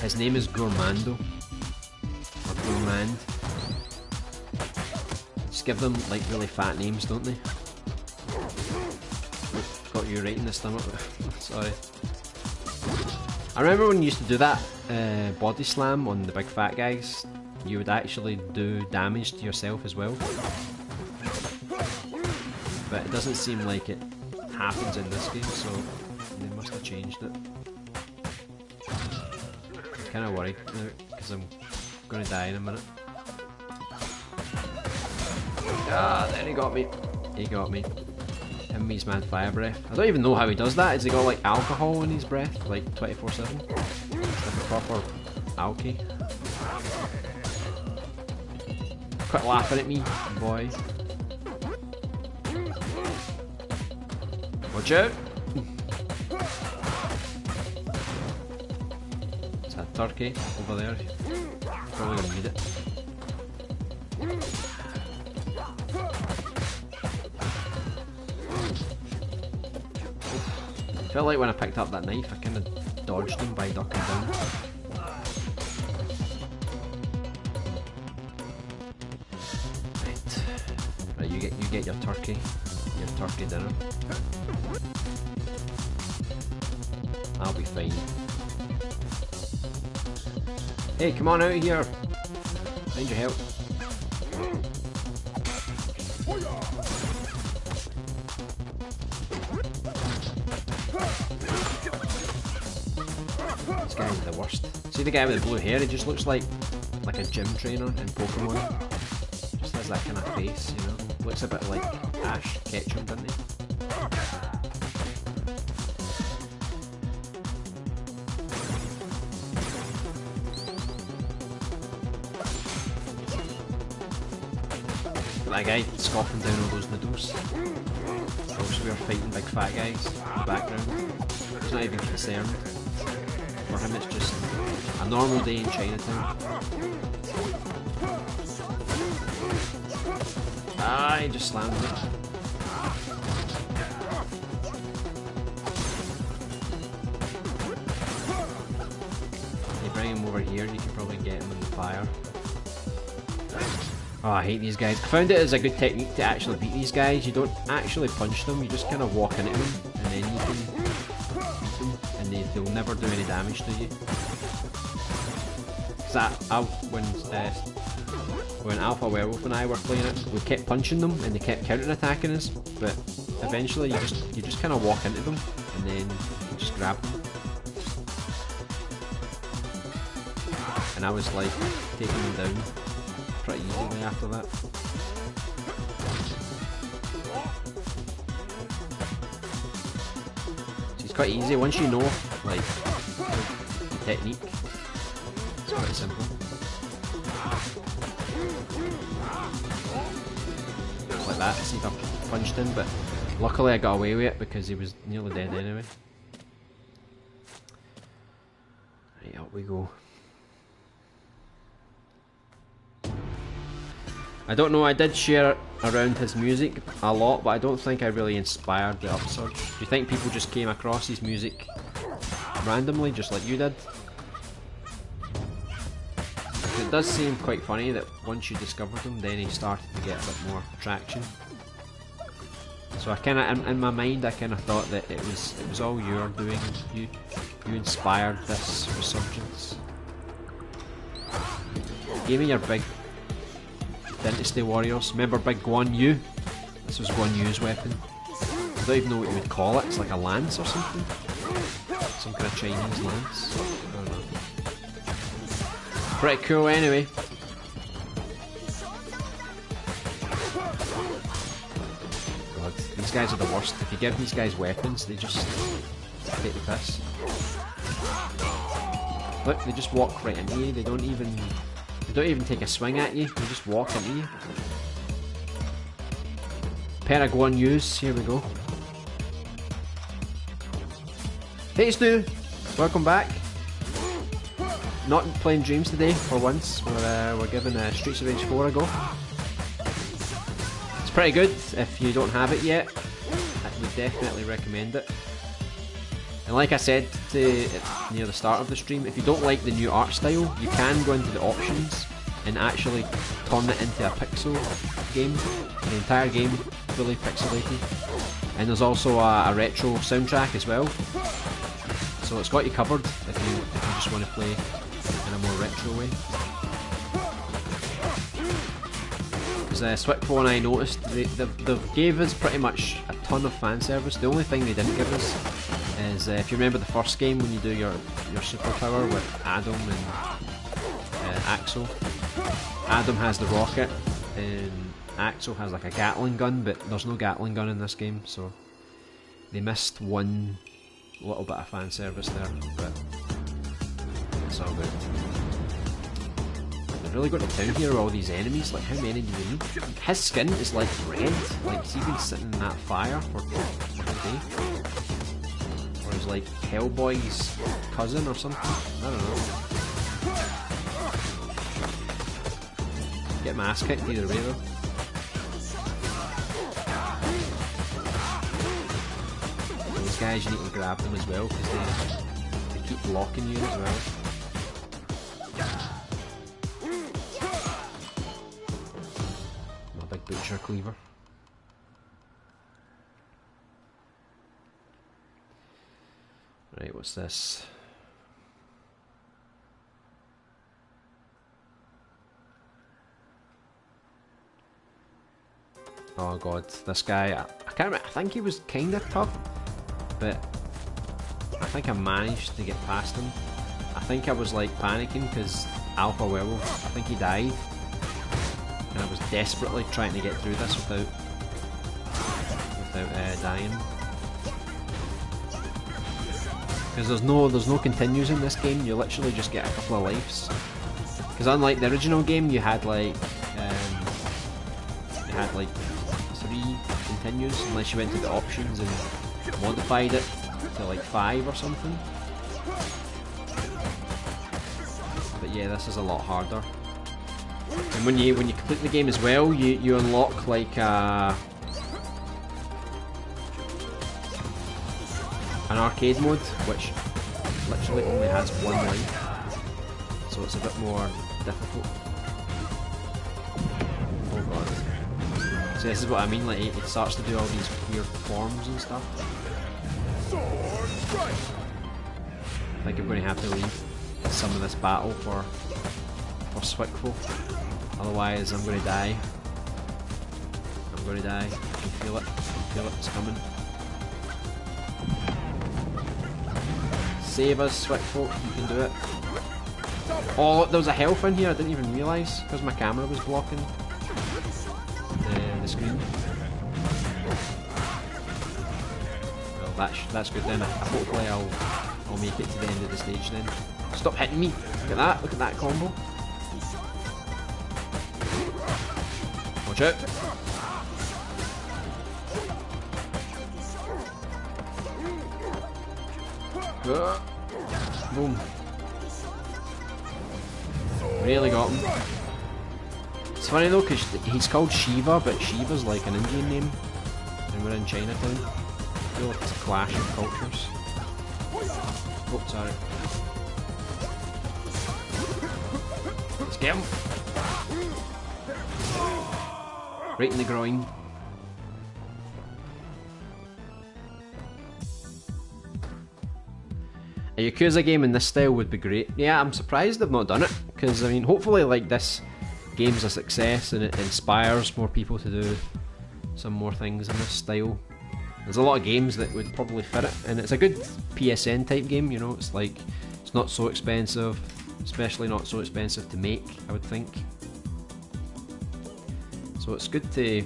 His name is Gourmando, or Gourmand. Just give them like really fat names, don't they? Got you right in the stomach. Sorry. I remember when you used to do that body slam on the big fat guys, you would actually do damage to yourself as well. But it doesn't seem like it happens in this game, so they must have changed it. I'm kind of worried now, because I'm going to die in a minute. Ah, then he got me. He got me. Him and me's mad fire breath. I don't even know how he does that. Has he got like alcohol in his breath, like 24/7? It's like a proper alky. Quit laughing at me, boy. Watch out! It's a turkey over there. Probably gonna need it. I felt like when I picked up that knife, I kind of dodged him by ducking down. Right, you get your turkey dinner. I'll be fine. Hey, come on out here! Need your help. This guy's the worst. See the guy with the blue hair? He just looks like a gym trainer in Pokemon. Just has that kind of face, you know. Looks a bit like Ash Ketchum, doesn't he? That guy scoffing down all those noodles. Also, we are fighting big fat guys in the background. He's not even concerned. For him, it's just a normal day in Chinatown. Ah, he just slammed it. You bring him over here, you can probably get him in the fire. Oh, I hate these guys. I found it as a good technique to actually beat these guys. You don't actually punch them, you just kind of walk into them, and then you can beat them, and they'll never do any damage to you. Because when Alpha Werewolf and I were playing it, we kept punching them, and they kept counter-attacking us, but eventually you just kind of walk into them, and then you just grab them. And I was like, taking them down pretty easily after that. So it's quite easy once you know like the technique. It's quite simple. Just like that. See if I punched him, but luckily I got away with it because he was nearly dead anyway. Right, up we go. I don't know, I did share around his music a lot, but I don't think I really inspired the upsurge. Do you think people just came across his music randomly, just like you did? It does seem quite funny that once you discovered him, then he started to get a bit more traction. So I kind of, in my mind, I kind of thought that it was all your doing. You inspired this resurgence. Give me your big Dynasty Warriors. Remember Big Guan Yu? This was Guan Yu's weapon. I don't even know what you would call it. It's like a lance or something. Some kind of Chinese lance. I don't know. Pretty cool anyway. God, these guys are the worst. If you give these guys weapons, they just take the piss. Look, they just walk right into you. They don't even take a swing at you, they just walk into you. Pair of Guan Yus, here we go. Hey Stu, welcome back. Not playing Dreams today for once, we're giving Streets of Rage 4 a go. It's pretty good, if you don't have it yet, I would definitely recommend it. And like I said near the start of the stream, if you don't like the new art style, you can go into the options and actually turn it into a pixel game. The entire game fully pixelated. And there's also a retro soundtrack as well. So it's got you covered if you just want to play in a more retro way. Because Swickfo and I noticed they gave us pretty much a ton of fan service. The only thing they didn't give us is if you remember the first game when you do your superpower with Adam and Axel. Adam has the rocket and Axel has like a Gatling gun, but there's no Gatling gun in this game, so they missed one little bit of fan service there, but it's all good. They've really got to town here with all these enemies. Like, how many do you need? His skin is like red, like he's been sitting in that fire for a day. Or he's like Hellboy's cousin or something, I don't know. Get my ass kicked either way though. These guys, you need to grab them as well because they keep blocking you as well. My big butcher cleaver. Right, what's this? Oh god, this guy, I can't remember, I think he was kinda tough, but I think I managed to get past him. I think I was like panicking because Alpha Werewolf, I think he died, and I was desperately trying to get through this without dying. Because there's no continues in this game, you literally just get a couple of lives. Because unlike the original game, you had like had like 3 continues, unless you went to the options and modified it to like 5 or something. But yeah, this is a lot harder. And when you complete the game as well, you unlock like an arcade mode, which literally only has 1 life, so it's a bit more difficult. Oh god. So this is what I mean, like it starts to do all these weird forms and stuff. Like I'm going to have to leave some of this battle for Swickful, otherwise I'm going to die. I'm going to die. I can feel it. I can feel it. It's coming. Save us, Swickful. You can do it. Oh, there was a health in here. I didn't even realise because my camera was blocking the screen. Well, that's good then. Hopefully I'll make it to the end of the stage then. Stop hitting me! Look at that! Look at that combo! Watch out! Boom! Really got him. It's funny though, because he's called Shiva, but Shiva's like an Indian name, and we're in Chinatown. I feel like it's a clash of cultures. Oh, sorry. Let's get him! Right in the groin. A Yakuza game in this style would be great. Yeah, I'm surprised they've not done it, because I mean, hopefully like this game's a success and it inspires more people to do some more things in this style. There's a lot of games that would probably fit it, and it's a good PSN type game, you know, it's like, it's not so expensive, especially not so expensive to make, I would think. So it's good to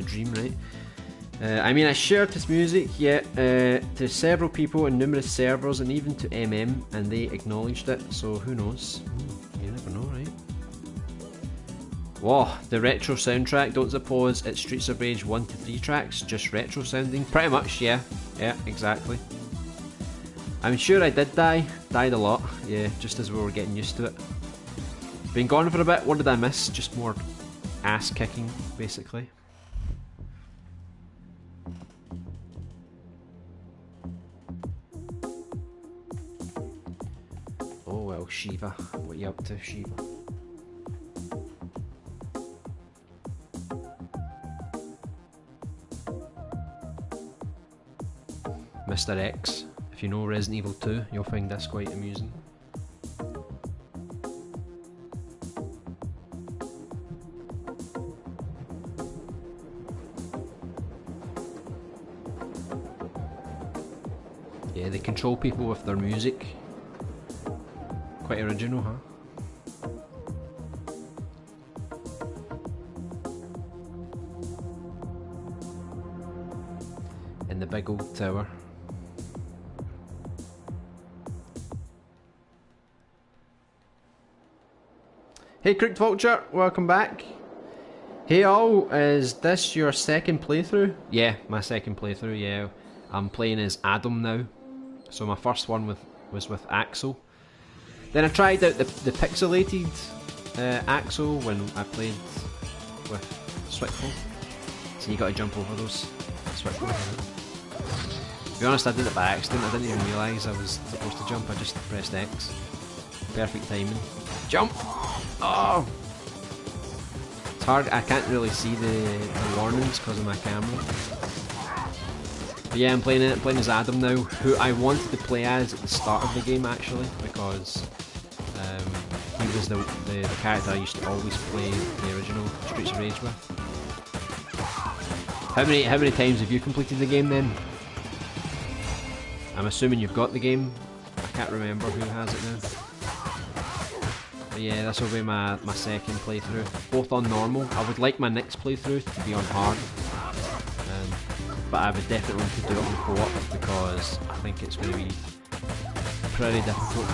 dream, right? I mean, I shared this music, to several people and numerous servers and even to MM, and they acknowledged it, so who knows? You never know, right? Whoa, the retro soundtrack, don't suppose it's Streets of Rage 1 to 3 tracks, just retro sounding? Pretty much, yeah, exactly. I'm sure I did died a lot, yeah, just as we were getting used to it. Been gone for a bit, what did I miss? Just more ass kicking, basically. Oh well, Shiva, what are you up to, Shiva? Mr. X, if you know Resident Evil 2, you'll find this quite amusing. Yeah, they control people with their music. Quite original, huh? In the big old tower. Hey Crooked Vulture, welcome back. Hey all, is this your second playthrough? Yeah, my second playthrough, yeah. I'm playing as Adam now. So my first one was with Axel. Then I tried out the pixelated Axel when I played with Swickful. So you got to jump over those Swickful. To be honest, I did it by accident. I didn't even realise I was supposed to jump. I just pressed X. Perfect timing. Jump! Oh! It's hard. I can't really see the warnings because of my camera. But yeah, I'm playing as Adam now, who I wanted to play as at the start of the game actually, because he was the character I used to always play the original Streets of Rage with. How many times have you completed the game then? I'm assuming you've got the game. I can't remember who has it now. But yeah, this will be my second playthrough, both on normal. I would like my next playthrough to be on hard. But I would definitely want to do it on co-op because I think it's going to be pretty difficult.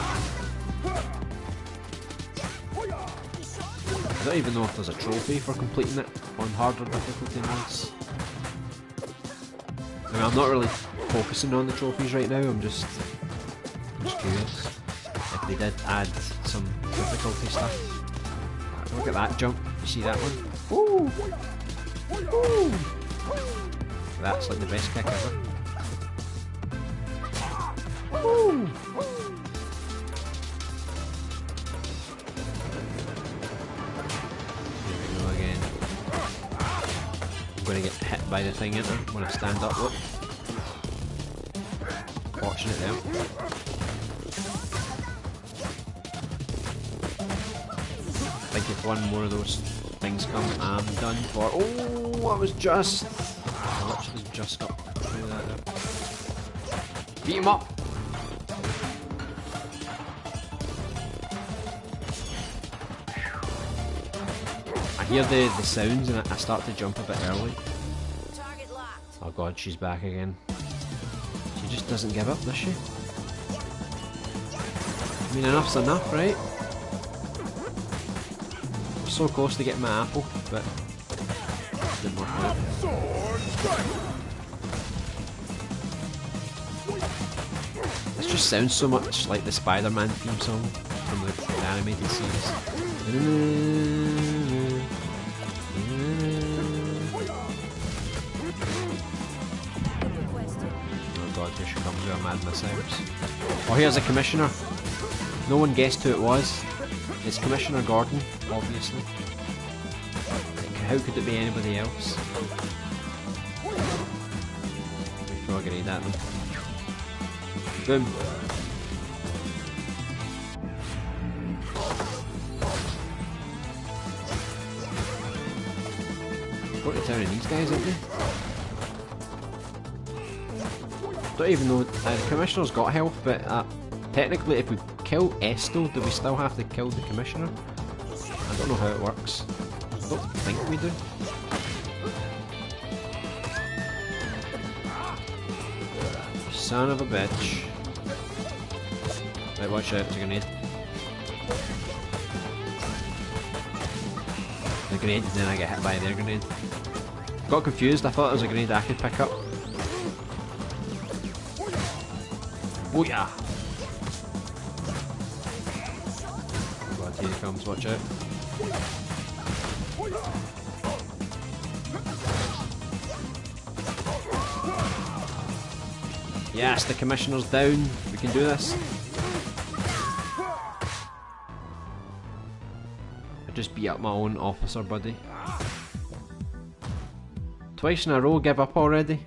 I don't even know if there's a trophy for completing it on harder difficulty modes. I mean, I'm not really focusing on the trophies right now, I'm just curious if they did add some difficulty stuff. Look at that jump, you see that one? Woo! Woo! That's like the best kick ever. Woo! Here we go again. I'm going to get hit by the thing in there when I stand up, look. Fortunate there. I think if one more of those things come, I'm done for. Oh, I was just... I literally just got through that there. Beat him up! I hear the sounds and I start to jump a bit early. Oh god, she's back again. She just doesn't give up, does she? I mean, enough's enough, right? We're so close to getting my apple, but it didn't work out. This just sounds so much like the Spider-Man theme song from the animated series. Oh god, here she comes with her mad missiles. Oh, here's a commissioner. No one guessed who it was. It's Commissioner Gordon, obviously. Like, how could it be anybody else? Let me throw a grenade at them. Boom. Go to town of these guys, aren't they? Don't even know. The Commissioner's got health, but technically, if we kill Esto, do we still have to kill the Commissioner? I don't know how it works. I don't think we do. Son of a bitch. Right, watch out, it's a grenade. The grenade, and then I get hit by their grenade. Got confused, I thought it was a grenade I could pick up. Oh yeah! God, here he comes, watch out. Yes, the Commissioner's down. We can do this. I just beat up my own officer buddy. Twice in a row, give up already.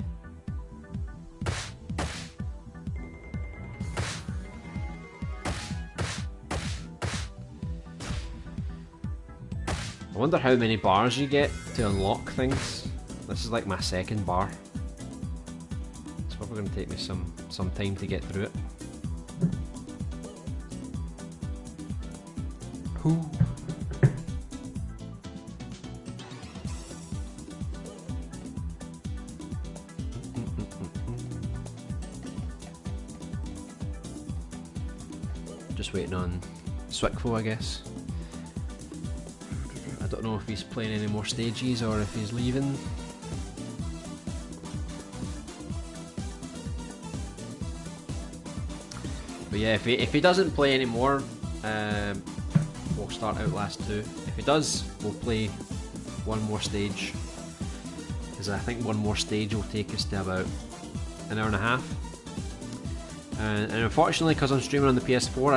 I wonder how many bars you get to unlock things. This is like my second bar. It's probably going to take me some time to get through it. Who? Just waiting on Swickfo, I guess. I don't know if he's playing any more stages or if he's leaving. But yeah, if he doesn't play anymore, we'll start Outlast 2. If he does, we'll play one more stage. Because I think one more stage will take us to about an hour and a half. And unfortunately, because I'm streaming on the PS4,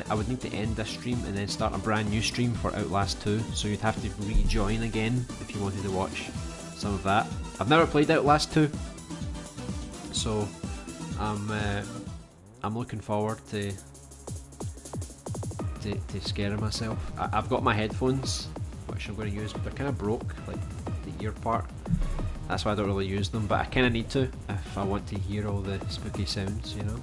I would need to end this stream and then start a brand new stream for Outlast 2. So you'd have to rejoin again if you wanted to watch some of that. I've never played Outlast 2, so I'm looking forward to scaring myself. I've got my headphones, which I'm going to use, but they're kind of broke, like the ear part. That's why I don't really use them, but I kind of need to if I want to hear all the spooky sounds, you know.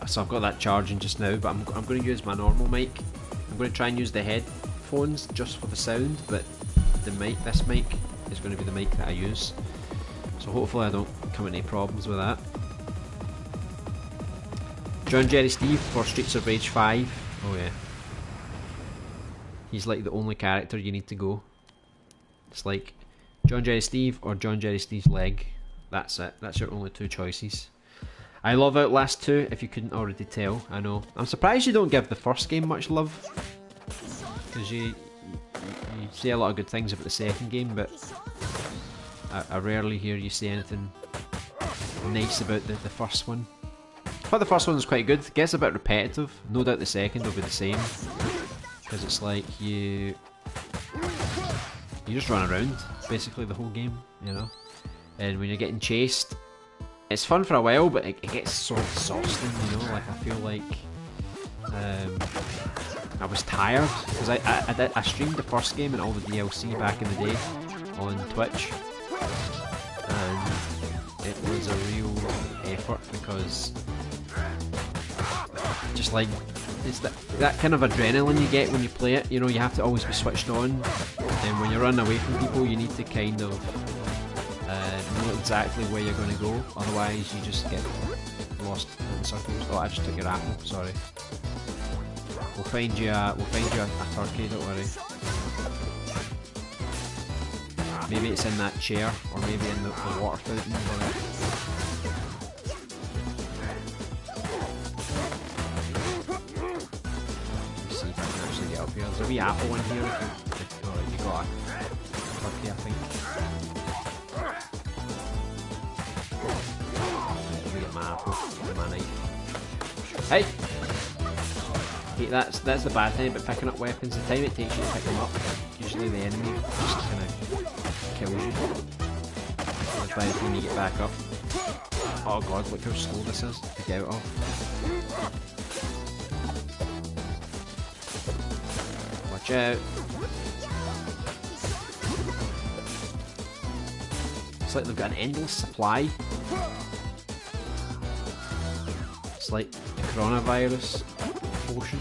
So I've got that charging just now, but I'm going to use my normal mic. I'm going to try and use the headphones just for the sound, but the mic, this mic, is going to be the mic that I use. So hopefully I don't come into any problems with that. John Jerry Steve for Streets of Rage 5. Oh yeah. He's like the only character you need to go. It's like John Jerry Steve or John Jerry Steve's leg. That's it. That's your only two choices. I love Outlast 2, if you couldn't already tell. I know. I'm surprised you don't give the first game much love, because you say a lot of good things about the second game, but I rarely hear you say anything nice about the first one. But the first one was quite good. It gets a bit repetitive. No doubt the second will be the same, because it's like you just run around basically the whole game, you know. And when you're getting chased, it's fun for a while, but it gets so exhausting, you know. Like I feel like I was tired, because I streamed the first game and all the DLC back in the day on Twitch, and it was a real effort, because just like it's that kind of adrenaline you get when you play it. You know, you have to always be switched on, and when you're running away from people, you need to kind of know exactly where you're going to go. Otherwise, you just get lost in circles. Oh, I just took your apple. Sorry. We'll find you a turkey. Don't worry. Maybe it's in that chair, or maybe in the water fountain. Let's see if I can actually get up here. There's a wee apple in here. Alright, you got a turkey, I think. Let me get my apple. Get my knife. Hey! Okay, that's the bad thing about picking up weapons. The time it takes you to pick them up, usually the enemy just kind of kills you. That's by the time you get back up. Oh god, look how slow this is to get out of. Watch out. It's like they've got an endless supply. It's like the coronavirus potion.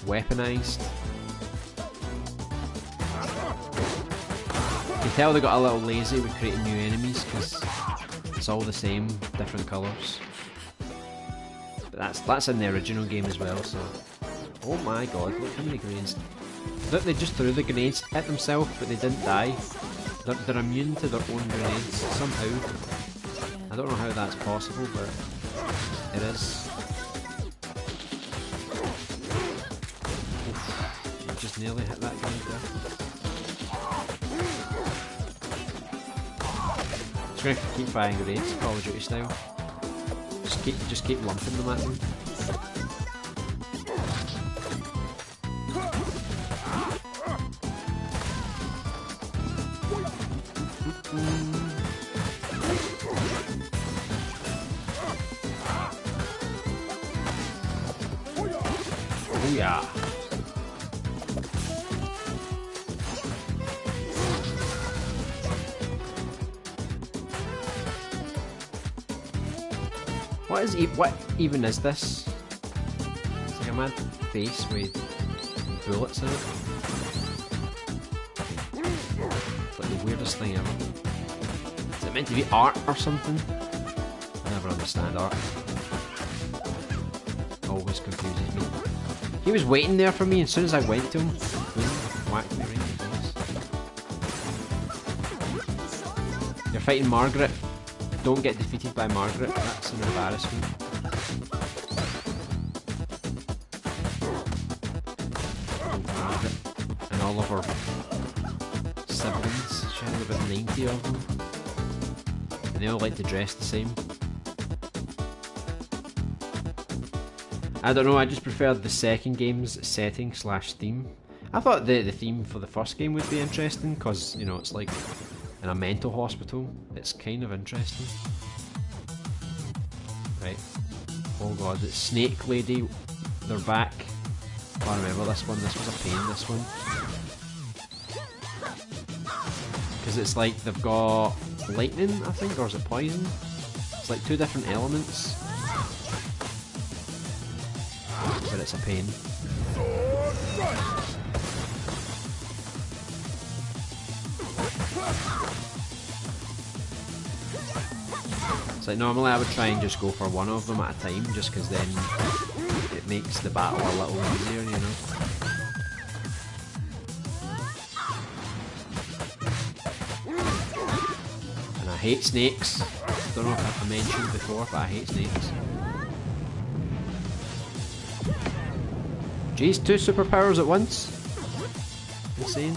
Weaponized. You can tell they got a little lazy with creating new enemies, because it's all the same, different colours. But that's in the original game as well, so... Oh my god, look how many grenades. Look, they just threw the grenades at themselves, but they didn't die. They're immune to their own grenades, somehow. I don't know how that's possible, but it is. Oof, you just nearly hit that grenade there. Just gonna keep firing grenades, Call of Duty style. Just keep lumping them at them. Oh yeah. What even is this? It's like a mad face with bullets in it. It's like the weirdest thing ever. Is it meant to be art or something? I never understand art. Always confuses me. He was waiting there for me, and as soon as I went to him, boom, whacked me right in the face. You're fighting Margaret. Don't get defeated by Margaret, that's an embarrassment. Margaret and all of her siblings, she had about 90 of them. And they all like to dress the same. I don't know, I just preferred the second game's setting / theme. I thought the theme for the first game would be interesting, because, you know, it's like in a mental hospital. It's kind of interesting. Right. Oh god, it's Snake Lady. They're back. Oh, I remember this one. This was a pain, this one. Because it's like they've got lightning, I think, or is it poison? It's like two different elements. But it's a pain. It's like normally I would try and just go for one of them at a time, just because then it makes the battle a little easier, you know. And I hate snakes. Don't know if I mentioned before, but I hate snakes. Jeez, 2 superpowers at once? Insane.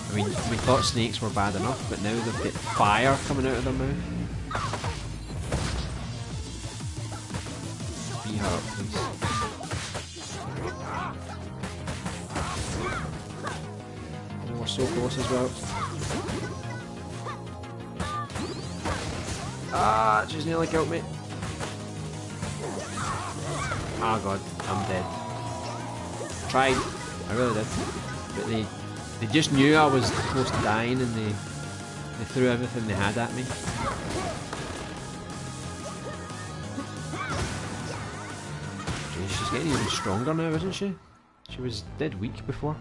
I mean, we thought snakes were bad enough, but now they've got fire coming out of their mouth. Be her up, please. Oh, we're so close as well. Ah, she's nearly killed me. Oh god, I'm dead. Tried, I really did. But they just knew I was close to dying and they threw everything they had at me. Jeez, she's getting even stronger now, isn't she? She was dead weak before.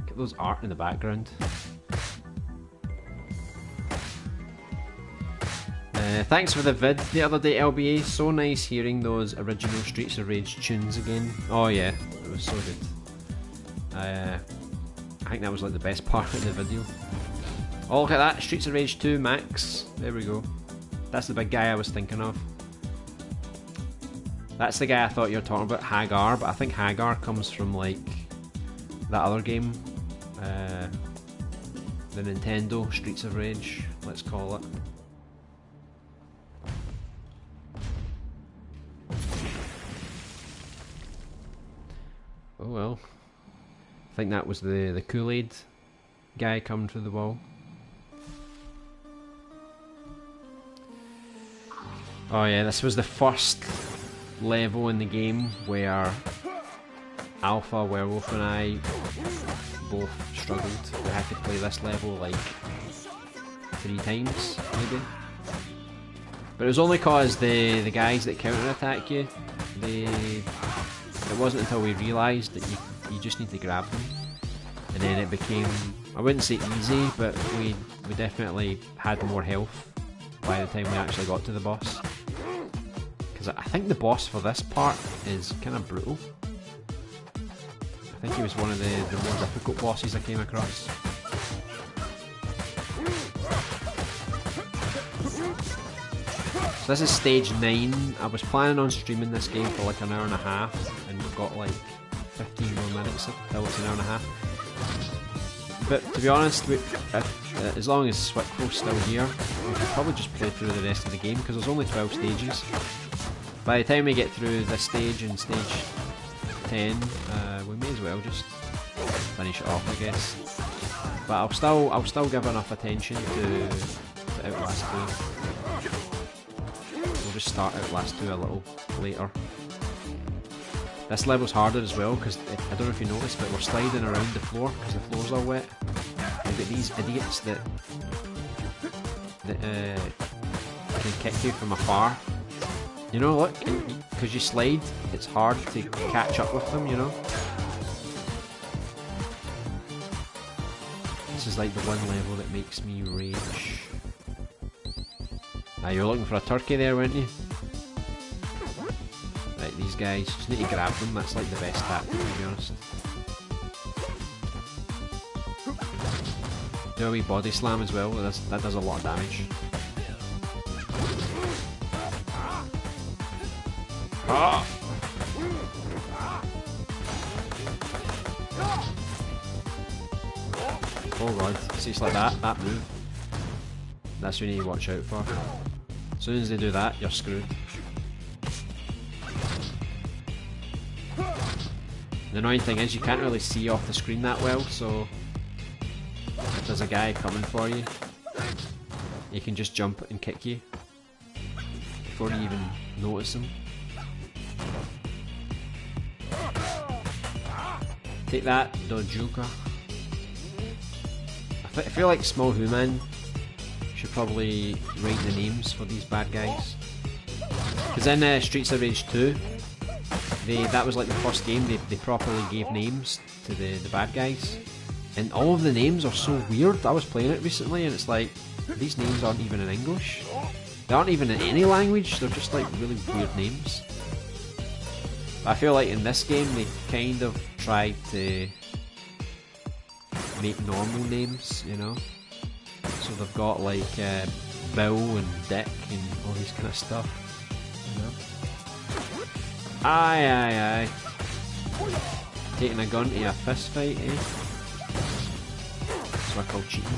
Get those art in the background. Thanks for the vid the other day, LBA. So nice hearing those original Streets of Rage tunes again. Oh yeah, it was so good. I think that was like the best part of the video. Oh, look at that, Streets of Rage 2 Max. There we go. That's the big guy I was thinking of. That's the guy I thought you were talking about, Hagar, but I think Hagar comes from like that other game. The Nintendo Streets of Rage, let's call it. Oh well. I think that was the Kool-Aid guy coming through the wall. Oh yeah, this was the first level in the game where Alpha, Werewolf and I both struggled. We had to play this level like 3 times, maybe. But it was only cause the guys that counter-attack you, it wasn't until we realised that you just need to grab them. And then it became, I wouldn't say easy, but we definitely had more health by the time we actually got to the boss. Because I think the boss for this part is kind of brutal. I think he was one of the more difficult bosses I came across. So this is stage 9. I was planning on streaming this game for like an hour and a half, and we've got like 15 more minutes until it's an hour and a half. But to be honest, as long as Swiftco's still here, we could probably just play through the rest of the game, because there's only 12 stages. By the time we get through this stage and stage 10, we may as well just finish it off, I guess. But I'll still give enough attention to Outlast 2. We'll just start Outlast 2 a little later. This level's harder as well, because I don't know if you noticed, but we're sliding around the floor because the floor's all wet. We've got these idiots that can kick you from afar. You know, look, because you slide, it's hard to catch up with them, you know. This is like the one level that makes me rage. Ah, you were looking for a turkey there, weren't you? Right, these guys, just need to grab them, that's like the best tactic, to be honest. Do a wee body slam as well, that does a lot of damage. Ah! Oh god, see, it's like that move. That's what you need to watch out for. As soon as they do that, you're screwed. The annoying thing is you can't really see off the screen that well, so if there's a guy coming for you, he can just jump and kick you before you even notice him. Take that, Dojuka. I feel like Small Human should probably write the names for these bad guys. Because in Streets of Rage 2, that was like the first game they properly gave names to the bad guys. And all of the names are so weird. I was playing it recently and it's like, these names aren't even in English. They aren't even in any language, they're just like really weird names. But I feel like in this game they kind of tried to make normal names, you know? So they've got like Bill and Dick and all these kind of stuff, you know? Aye, aye, aye. Taking a gun to a fist fight, eh? That's what I call cheating.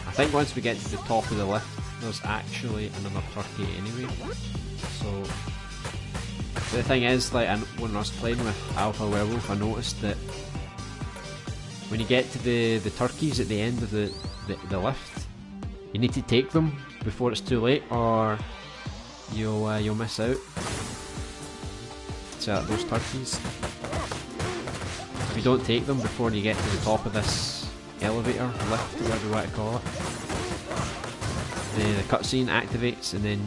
I think once we get to the top of the lift, there's actually another turkey anyway. So the thing is, like, when I was playing with Alpha Werewolf, I noticed that when you get to the turkeys at the end of the lift, you need to take them before it's too late, or you'll miss out. So those turkeys, if you don't take them before you get to the top of this elevator, lift, whatever you want to call it, the cutscene activates and then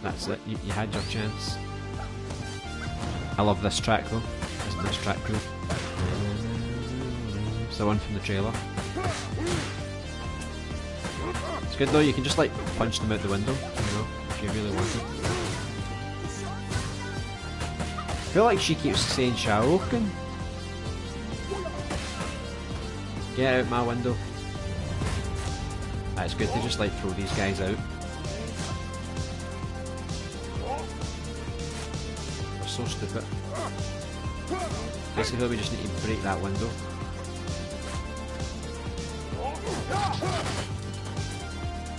that's it, you had your chance. I love this track though. Isn't this track cool? It's the one from the trailer. It's good though, you can just like punch them out the window, you know, if you really want to. I feel like she keeps saying Shaoken. Get out my window. It's good to just like throw these guys out. They're so stupid. Basically we just need to break that window.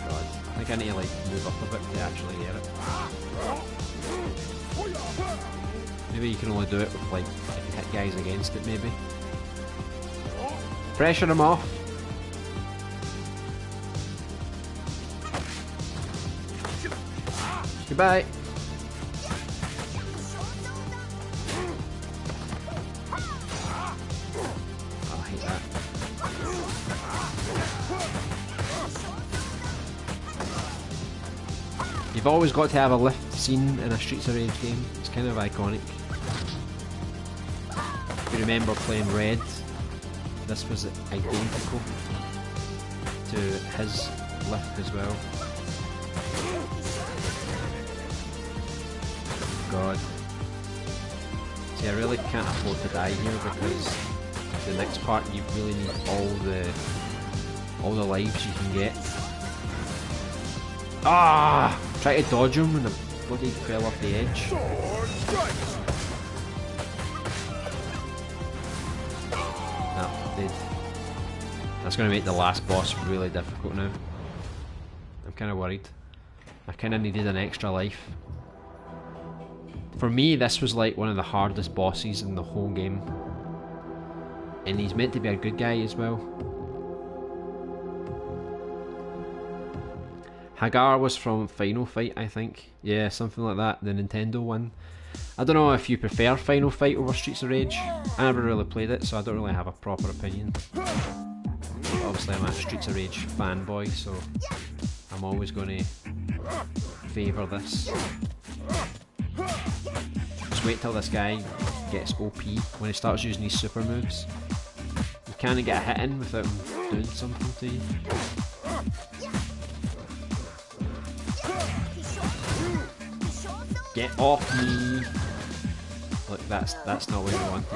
God, I think I need to like move up a bit to actually get it. Maybe you can only do it with like, if you hit guys against it maybe. Pressure them off. Goodbye. Oh, I hate that. You've always got to have a lift scene in a Streets of Rage game. It's kind of iconic. If you remember playing Red, this was identical to his lift as well. God. See, I really can't afford to die here because the next part you really need all the lives you can get. Ah! Try to dodge him and I bloody fell off the edge. Nah, dead. That's going to make the last boss really difficult now. I'm kind of worried. I kind of needed an extra life. For me, this was like one of the hardest bosses in the whole game. And he's meant to be a good guy as well. Hagar was from Final Fight, I think. Yeah, something like that, the Nintendo one. I don't know if you prefer Final Fight over Streets of Rage. I never really played it, so I don't really have a proper opinion. Obviously I'm a Streets of Rage fanboy, so I'm always going to favour this. Just wait till this guy gets OP when he starts using his super moves. You can't get a hit in without him doing something to you. Get off me! Look, that's not what you wanted.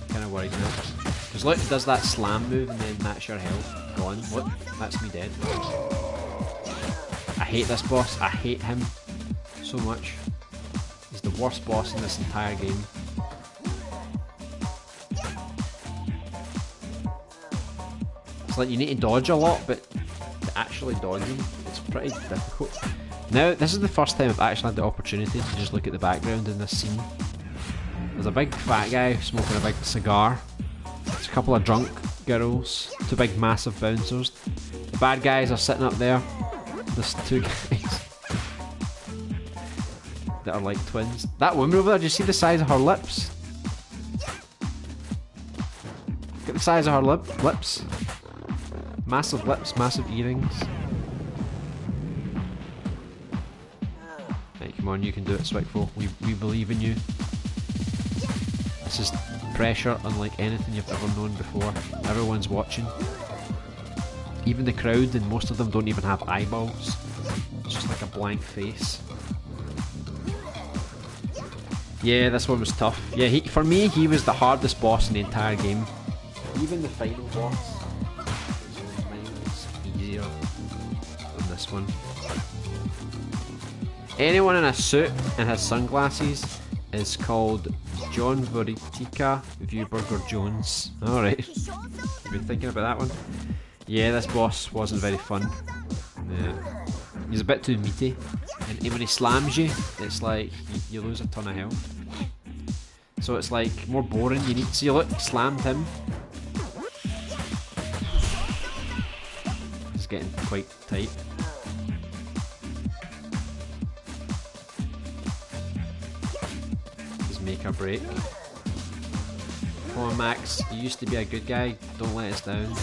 Kinda worried now. Because look, it does that slam move and then that's your health gone. Look, that's me dead. I hate this boss, I hate him so much. He's the worst boss in this entire game. It's like you need to dodge a lot, but to actually dodge him, it's pretty difficult. Now, this is the first time I've actually had the opportunity to just look at the background in this scene. There's a big fat guy smoking a big cigar. There's a couple of drunk girls. Two big massive bouncers. The bad guys are sitting up there. There's two guys that are like twins. That woman over there, do you see the size of her lips? Look at the size of her lips. Massive lips, massive earrings. on, you can do it, Swickful. We believe in you. This is pressure unlike anything you've ever known before. Everyone's watching. Even the crowd, and most of them don't even have eyeballs. It's just like a blank face. Yeah, this one was tough. Yeah, for me, he was the hardest boss in the entire game. Even the final boss was easier than this one. Anyone in a suit and has sunglasses is called John Veritica Viewburger Jones. Alright. You've been thinking about that one? Yeah, this boss wasn't very fun. He's a bit too meaty. And when he slams you, it's like you lose a ton of health. So it's like more boring. You need to see, look, slammed him. It's getting quite tight. Just make or break. Come on, Max. You used to be a good guy. Don't let us down.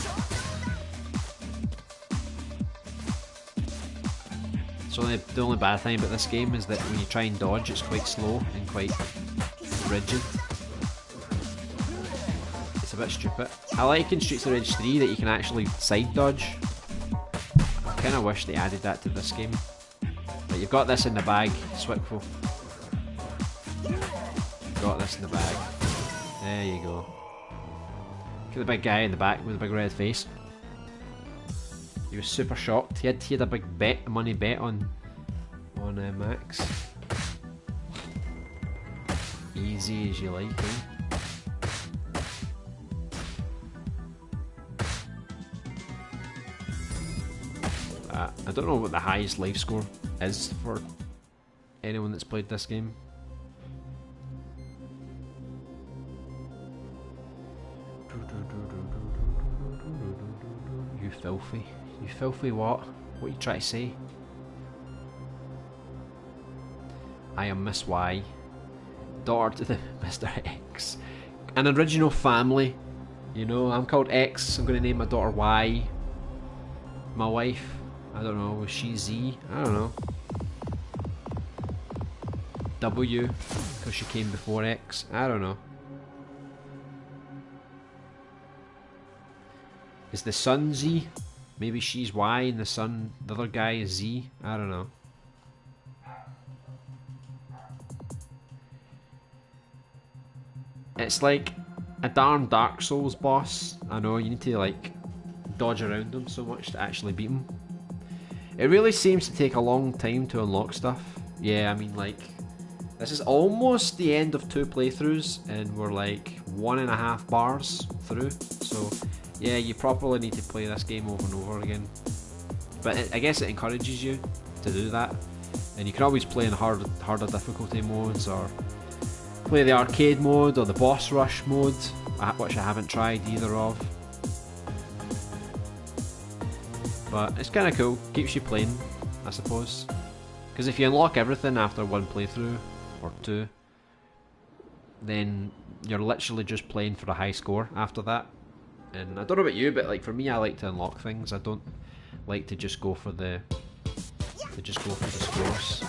So the only bad thing about this game is that when you try and dodge, it's quite slow and quite rigid. It's a bit stupid. I like in Streets of Rage 3 that you can actually side dodge. I kind of wish they added that to this game. But you've got this in the bag, Swickful. Got this in the bag. There you go. Look at the big guy in the back with the big red face. He was super shocked. He had a big money bet on Max. Easy as you like, eh? I don't know what the highest life score is for anyone that's played this game. You filthy. You filthy what? What are you trying to say? I am Miss Y, daughter to the Mr. X. An original family. You know, I'm called X, I'm going to name my daughter Y. My wife, I don't know, was she Z? I don't know. W, because she came before X. I don't know. Is the son Z? Maybe she's Y and the other guy is Z? I don't know. It's like a darn Dark Souls boss. I know, you need to like dodge around them so much to actually beat them. It really seems to take a long time to unlock stuff. Yeah, I mean, like, this is almost the end of 2 playthroughs and we're like 1.5 bars through. So yeah, you probably need to play this game over and over again. But I guess it encourages you to do that. And you can always play in harder difficulty modes, or play the arcade mode or the boss rush mode, which I haven't tried either of. But it's kind of cool, keeps you playing, I suppose. Because if you unlock everything after 1 playthrough, or 2, then you're literally just playing for a high score after that. And I don't know about you, but like for me, I like to unlock things. I don't like to just go for the scores.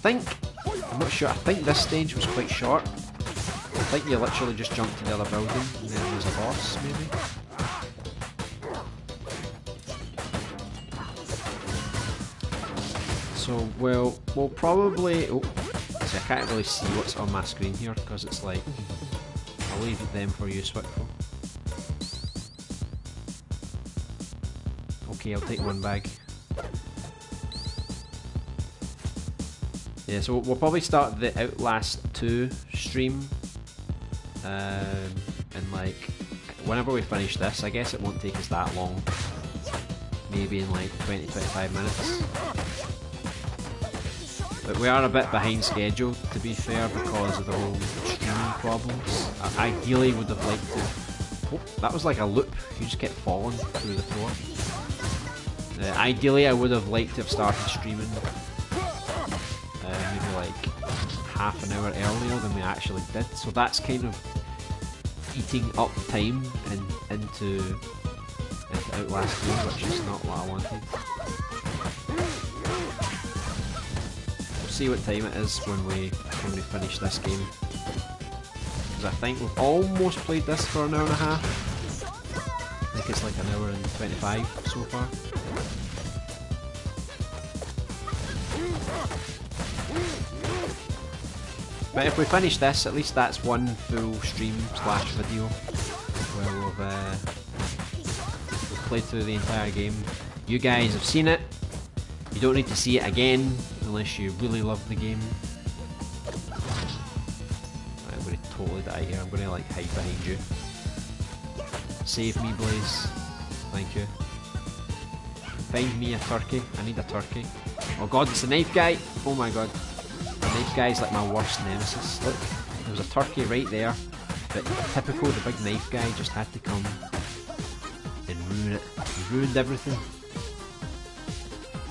I'm not sure. I think this stage was quite short. I think you literally just jump to the other building and then there's a boss, maybe. So we'll probably. Oh, see, I can't really see what's on my screen here because it's like. I'll leave them for you, Swickful. Okay, I'll take 1 bag. Yeah, so we'll probably start the Outlast 2 stream, and like whenever we finish this, I guess it won't take us that long. Maybe in like 20-25 minutes. But we are a bit behind schedule, to be fair, because of the whole streaming problems. I ideally would have liked to. Oh, that was like a loop. You just kept falling through the floor. Ideally, I would have liked to have started streaming maybe like half an hour earlier than we actually did. So that's kind of eating up time into Outlast 2, which is not what I wanted. see what time it is when we finish this game. Because I think we've almost played this for an hour and a half. I think it's like an hour and 25 so far. But if we finish this, at least that's one full stream slash video where we've played through the entire game. You guys have seen it. You don't need to see it again unless you really love the game. I'm going to totally die here. I'm going to like hide behind you. Save me, Blaze. Thank you. Find me a turkey. I need a turkey. Oh god, it's the knife guy. Oh my god. The knife guy's like my worst nemesis. Look, there was a turkey right there. But typical, the big knife guy just had to come and ruin it. He ruined everything.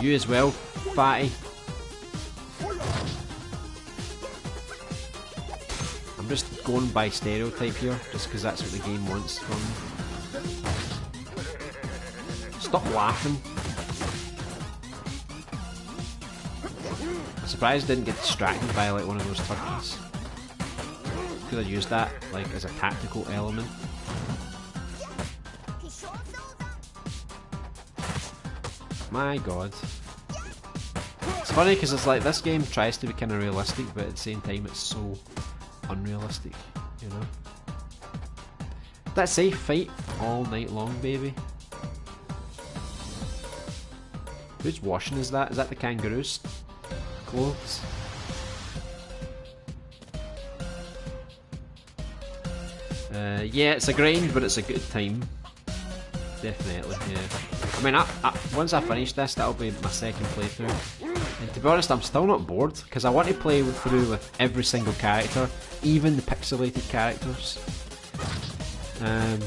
You as well, fatty. I'm just going by stereotype here, just because that's what the game wants from me. Stop laughing. I'm surprised I didn't get distracted by like one of those turkeys. Could have used that like as a tactical element. My god. It's funny because it's like this game tries to be kind of realistic, but at the same time it's so unrealistic, you know. That safe fight all night long, baby. Whose washing is that? Is that the kangaroo's clothes? Yeah, it's a grind, but it's a good time. Definitely, yeah. I mean, once I finish this, that'll be my second playthrough. And to be honest, I'm still not bored, because I want to play through with every single character, even the pixelated characters. And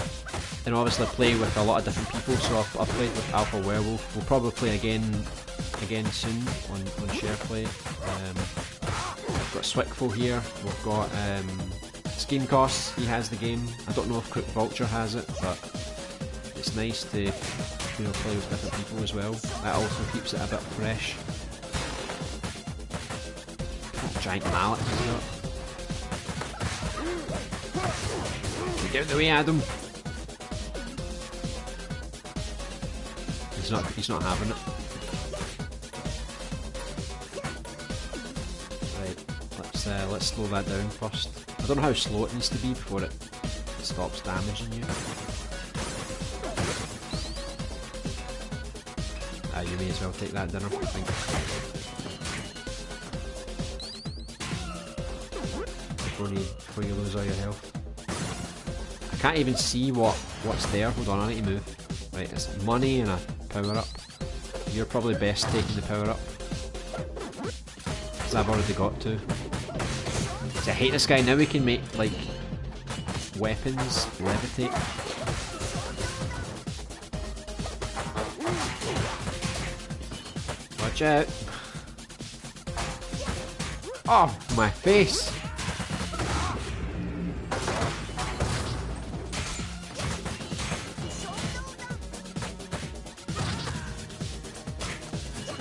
obviously play with a lot of different people, so I've played with Alpha Werewolf. We'll probably play again soon on SharePlay. We've got Swickful here, we've got Scheme Costs, he has the game. I don't know if Crook Vulture has it, but it's nice to, you know, play with different people as well. That also keeps it a bit fresh. That giant mallet he's got. Get out of the way, Adam. He's not having it. Right, let's slow that down first. I don't know how slow it needs to be before it stops damaging you. You may as well take that dinner, I think. Before you lose all your health. I can't even see what's there. Hold on, I need to move. Right, it's money and a power up. You're probably best taking the power up, because I've already got two. See, I hate this guy. Now we can make like weapons levitate. Watch out. Oh, my face.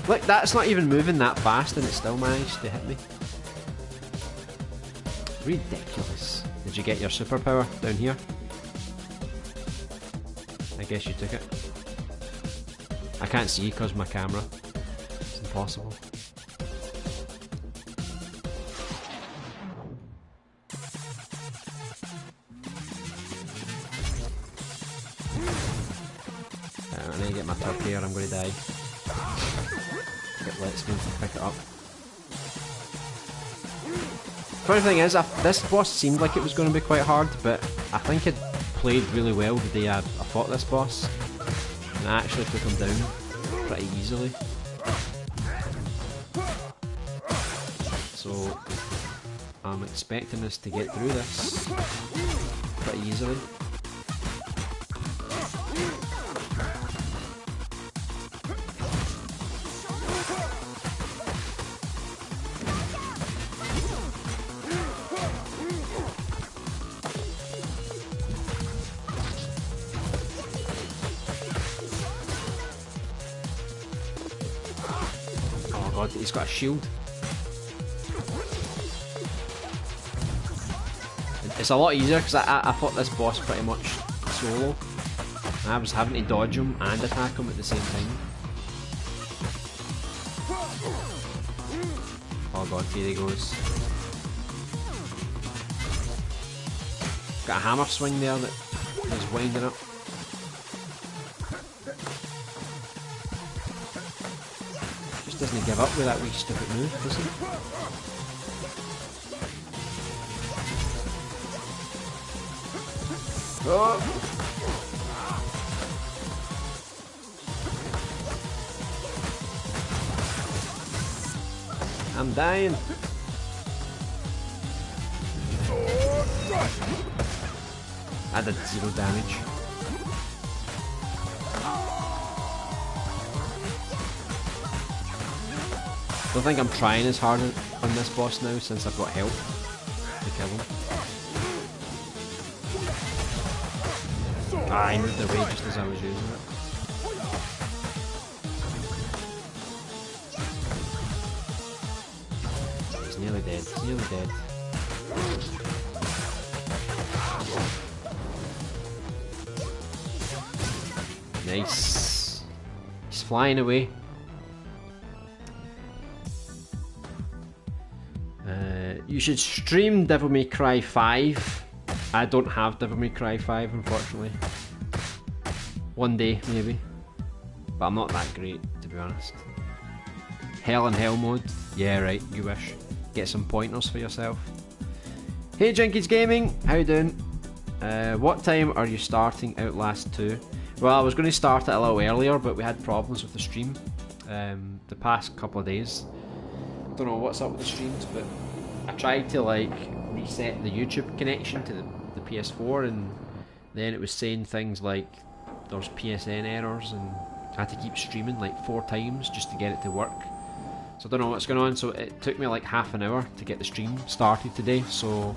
Look, that's not even moving that fast and it still managed to hit me. Ridiculous. Did you get your superpower down here? I guess you took it. I can't see because of my camera. It's impossible. I need to get my turkey or I'm going to die. Let's go pick it up. Funny thing is, this boss seemed like it was going to be quite hard, but I think it played really well the day I fought this boss, and I actually took him down pretty easily. So I'm expecting us to get through this pretty easily. He's got a shield. It's a lot easier because I fought this boss pretty much solo. And I was having to dodge him and attack him at the same time. Oh god, here he goes. Got a hammer swing there that is winding up. Just doesn't give up with that wee stupid move, does he? Oh! I'm dying. I did 0 damage. Don't think I'm trying as hard on this boss now since I've got help to kill him. Ah, I moved away just as I was using it. He's nearly dead, he's nearly dead. Nice. He's flying away. You should stream Devil May Cry 5. I don't have Devil May Cry 5, unfortunately. One day, maybe. But I'm not that great, to be honest. Hell and Hell mode. Yeah, right, you wish. Get some pointers for yourself. Hey Jinkies Gaming, how you doing? What time are you starting Outlast 2? Well, I was going to start it a little earlier, but we had problems with the stream the past couple of days. Don't know what's up with the streams, but I tried to like reset the YouTube connection to the PS4, and then it was saying things like there's PSN errors, and I had to keep streaming like 4 times just to get it to work. So I don't know what's going on. So it took me like half an hour to get the stream started today. So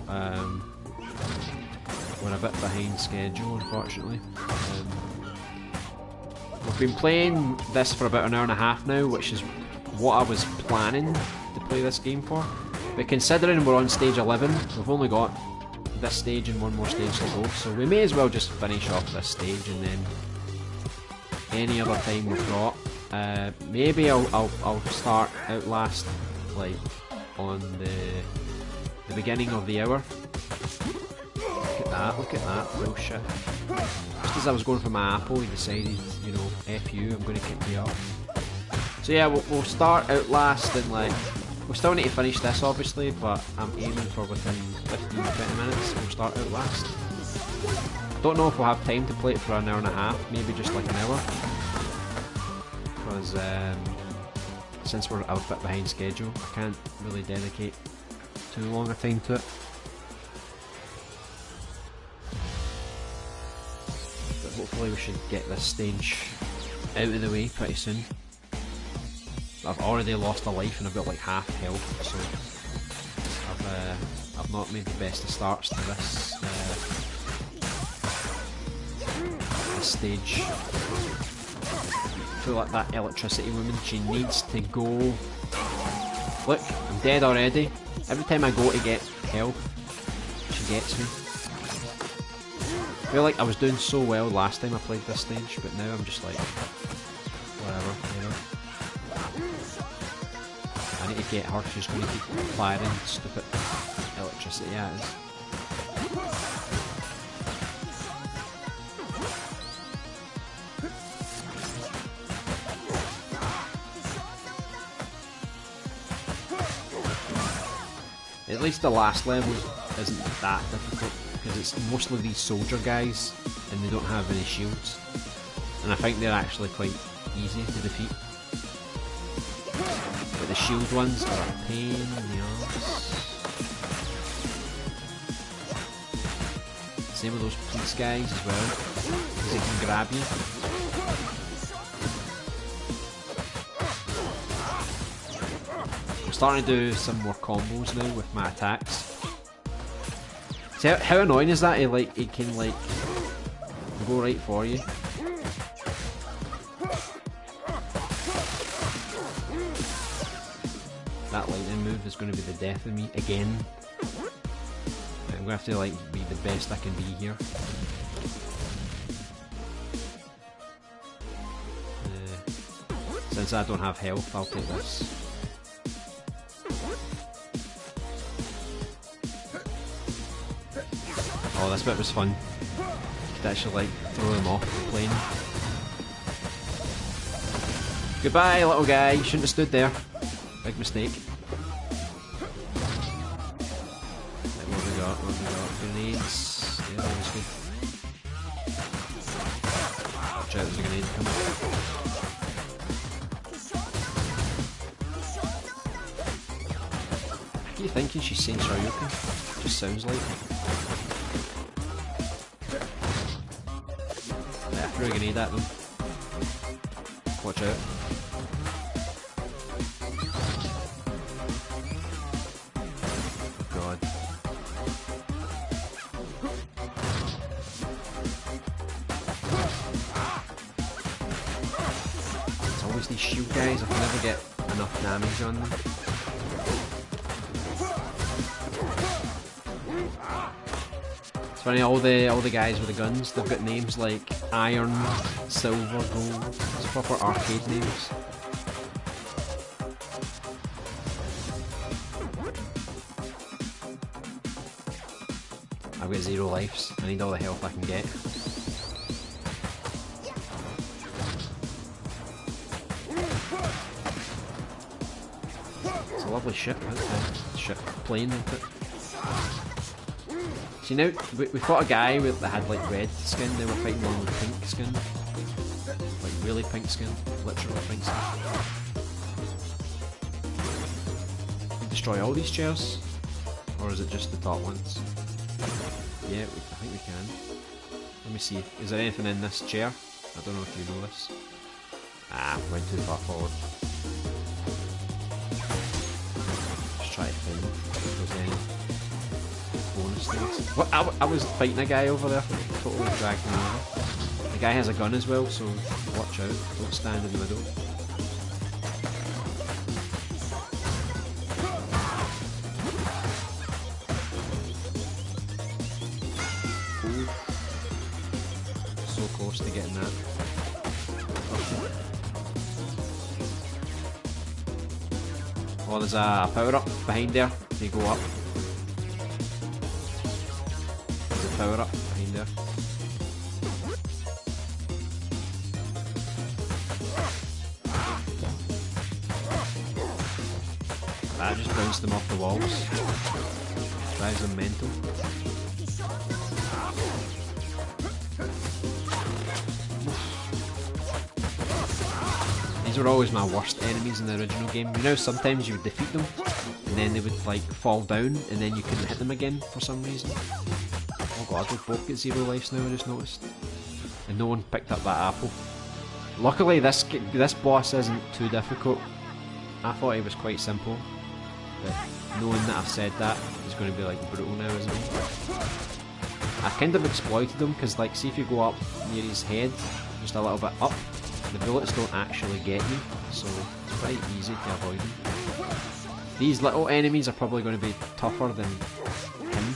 we're a bit behind schedule, unfortunately. We've been playing this for about an hour and a half now, which is what I was planning to play this game for. But considering we're on stage 11, we've only got this stage and one more stage to go, so we may as well just finish off this stage, and then any other time we've got. Maybe I'll start Outlast like on the beginning of the hour. Look at that, oh shit. Just as I was going for my apple, he decided, you know, F you, I'm going to kick you up. So yeah, we'll start Outlast in like, we still need to finish this obviously, but I'm aiming for within 15-20 minutes we'll start Outlast. Don't know if we'll have time to play it for an hour and a half, maybe just like an hour. Because since we're a bit behind schedule, I can't really dedicate too long a time to it. But hopefully we should get this stage out of the way pretty soon. I've already lost a life and I've got like half health, so I've not made the best of starts to this stage. I feel like that electricity woman, she needs to go. Look, I'm dead already. Every time I go to get health, she gets me. I feel like I was doing so well last time I played this stage, but now I'm just like, whatever, you know. I need to get her, she's going to keep firing stupid electricity at us. At least the last level isn't that difficult, because it's mostly these soldier guys and they don't have any shields, and I think they're actually quite easy to defeat. But the shield ones are a pain in the arse. Same with those police guys as well, because they can grab you. I'm starting to do some more combos now with my attacks. See how annoying is that? It can like go right for you. That lightning move is going to be the death of me again. I'm gonna have to like be the best I can be here. Since I don't have health, I'll take this. Oh, this bit was fun. You could actually like throw them off the plane. Goodbye, little guy. You shouldn't have stood there. Big mistake. Right, what have we got? What have we got? Grenades. Yeah, that was good. Watch out, there's a grenade coming. I keep thinking she's saying Shoryuken. Just sounds like it. Right, I threw a grenade at them. Watch out. Oh god. It's always these shield guys, I can never get enough damage on them. It's funny, all the guys with the guns, they've got names like Iron, Silver, Gold. It's proper arcade names. I've got 0 lives. I need all the health I can get. It's a lovely ship, ship plane, isn't it? See now, we fought a guy that had like red skin, they were fighting one with pink skin. Like really pink skin, literally pink skin. Can we destroy all these chairs? Or is it just the top ones? Yeah, I think we can. Let me see, is there anything in this chair? I don't know if you know this. Ah, went too far forward. Just try to find if there's any bonus things. What? I was fighting a guy over there, totally dragged me over. The guy has a gun as well, so watch out, don't stand in the middle. Ooh. So close to getting that. Oh, there's a power up behind there, if you go up. Power up behind there. That just bounced them off the walls. Drives them mental. These were always my worst enemies in the original game. You know, sometimes you would defeat them and then they would like fall down and then you couldn't hit them again for some reason. Oh god, we've both got 0 lives now, I just noticed. And no one picked up that apple. Luckily this boss isn't too difficult. I thought he was quite simple. But knowing that I've said that, he's going to be like brutal now, isn't he? I kind of exploited him, because like, see if you go up near his head, just a little bit up, the bullets don't actually get you, so it's quite easy to avoid them. These little enemies are probably going to be tougher than him.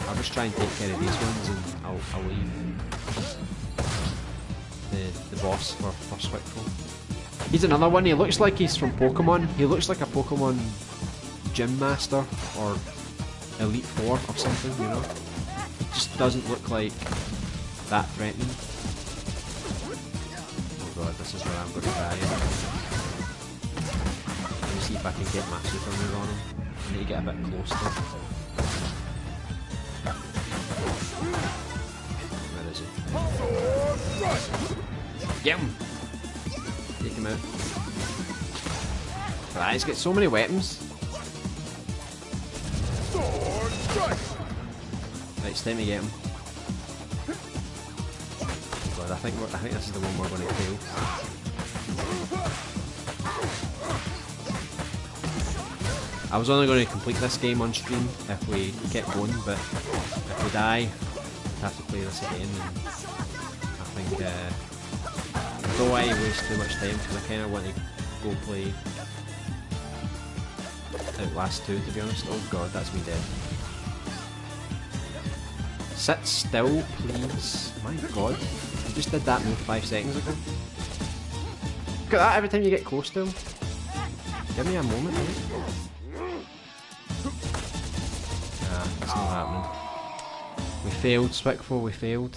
I'll just try and take care of these ones and I'll leave the boss for Swiftful. He's another one, he looks like he's from Pokemon. He looks like a Pokemon Gym Master or Elite Four or something, you know? He just doesn't look like that threatening. Oh god, this is where I'm going to die. Let me see if I can get my super move on him. I need to get a bit close to him. Where is he? Get him! Take him out. Right, he's got so many weapons. Right, it's time to get him. God, I think this is the one we're going to kill. I was only going to complete this game on stream if we kept going, but if we die, we have to play this again. And I think I don't want to waste too much time because I kind of want to go play Outlast 2, to be honest. Oh god, that's me dead. Sit still, please. My god. You just did that move 5 seconds ago. Look at that every time you get close to him. Give me a moment, right? Nah, that's not happening. We failed, Swickful, we failed.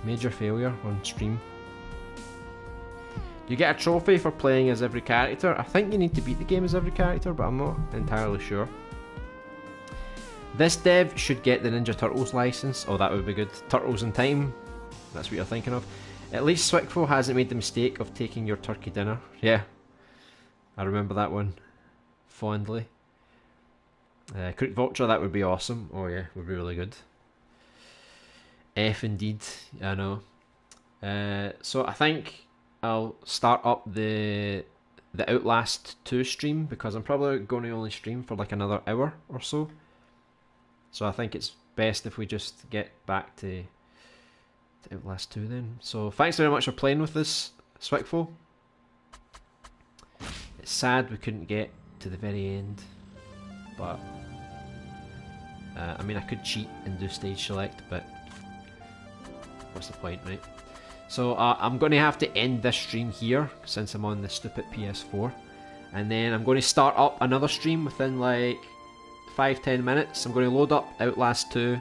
Major failure on stream. You get a trophy for playing as every character. I think you need to beat the game as every character, but I'm not entirely sure. This dev should get the Ninja Turtles license. Oh, that would be good. Turtles in Time. That's what you're thinking of. At least Swickful hasn't made the mistake of taking your turkey dinner. Yeah. I remember that one fondly. Crook Vulture, that would be awesome. Oh yeah, would be really good. F indeed, I know. So I think I'll start up the Outlast 2 stream, because I'm probably going to only stream for like another hour or so. So I think it's best if we just get back to Outlast 2 then. So thanks very much for playing with this, Swickful. It's sad we couldn't get to the very end, but I mean I could cheat and do stage select, but what's the point, right? So I'm going to have to end this stream here since I'm on the stupid PS4, and then I'm going to start up another stream within like 5-10 minutes. I'm going to load up Outlast 2.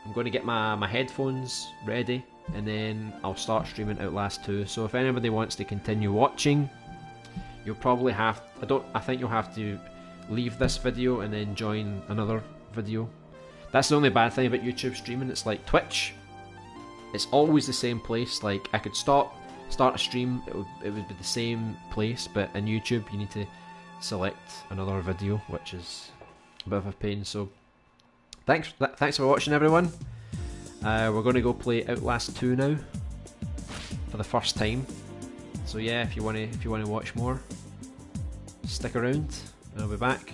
I'm going to get my headphones ready, and then I'll start streaming Outlast 2. So if anybody wants to continue watching, you'll probably have, I think you'll have to leave this video and then join another video. That's the only bad thing about YouTube streaming. It's like Twitch. It's always the same place. Like I could start a stream, it would be the same place, but in YouTube you need to select another video, which is a bit of a pain. So thanks for watching, everyone. We're going to go play Outlast 2 now for the first time. So yeah, if you want to watch more, stick around. I'll be back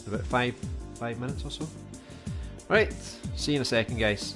in about five minutes or so. Right, see you in a second, guys.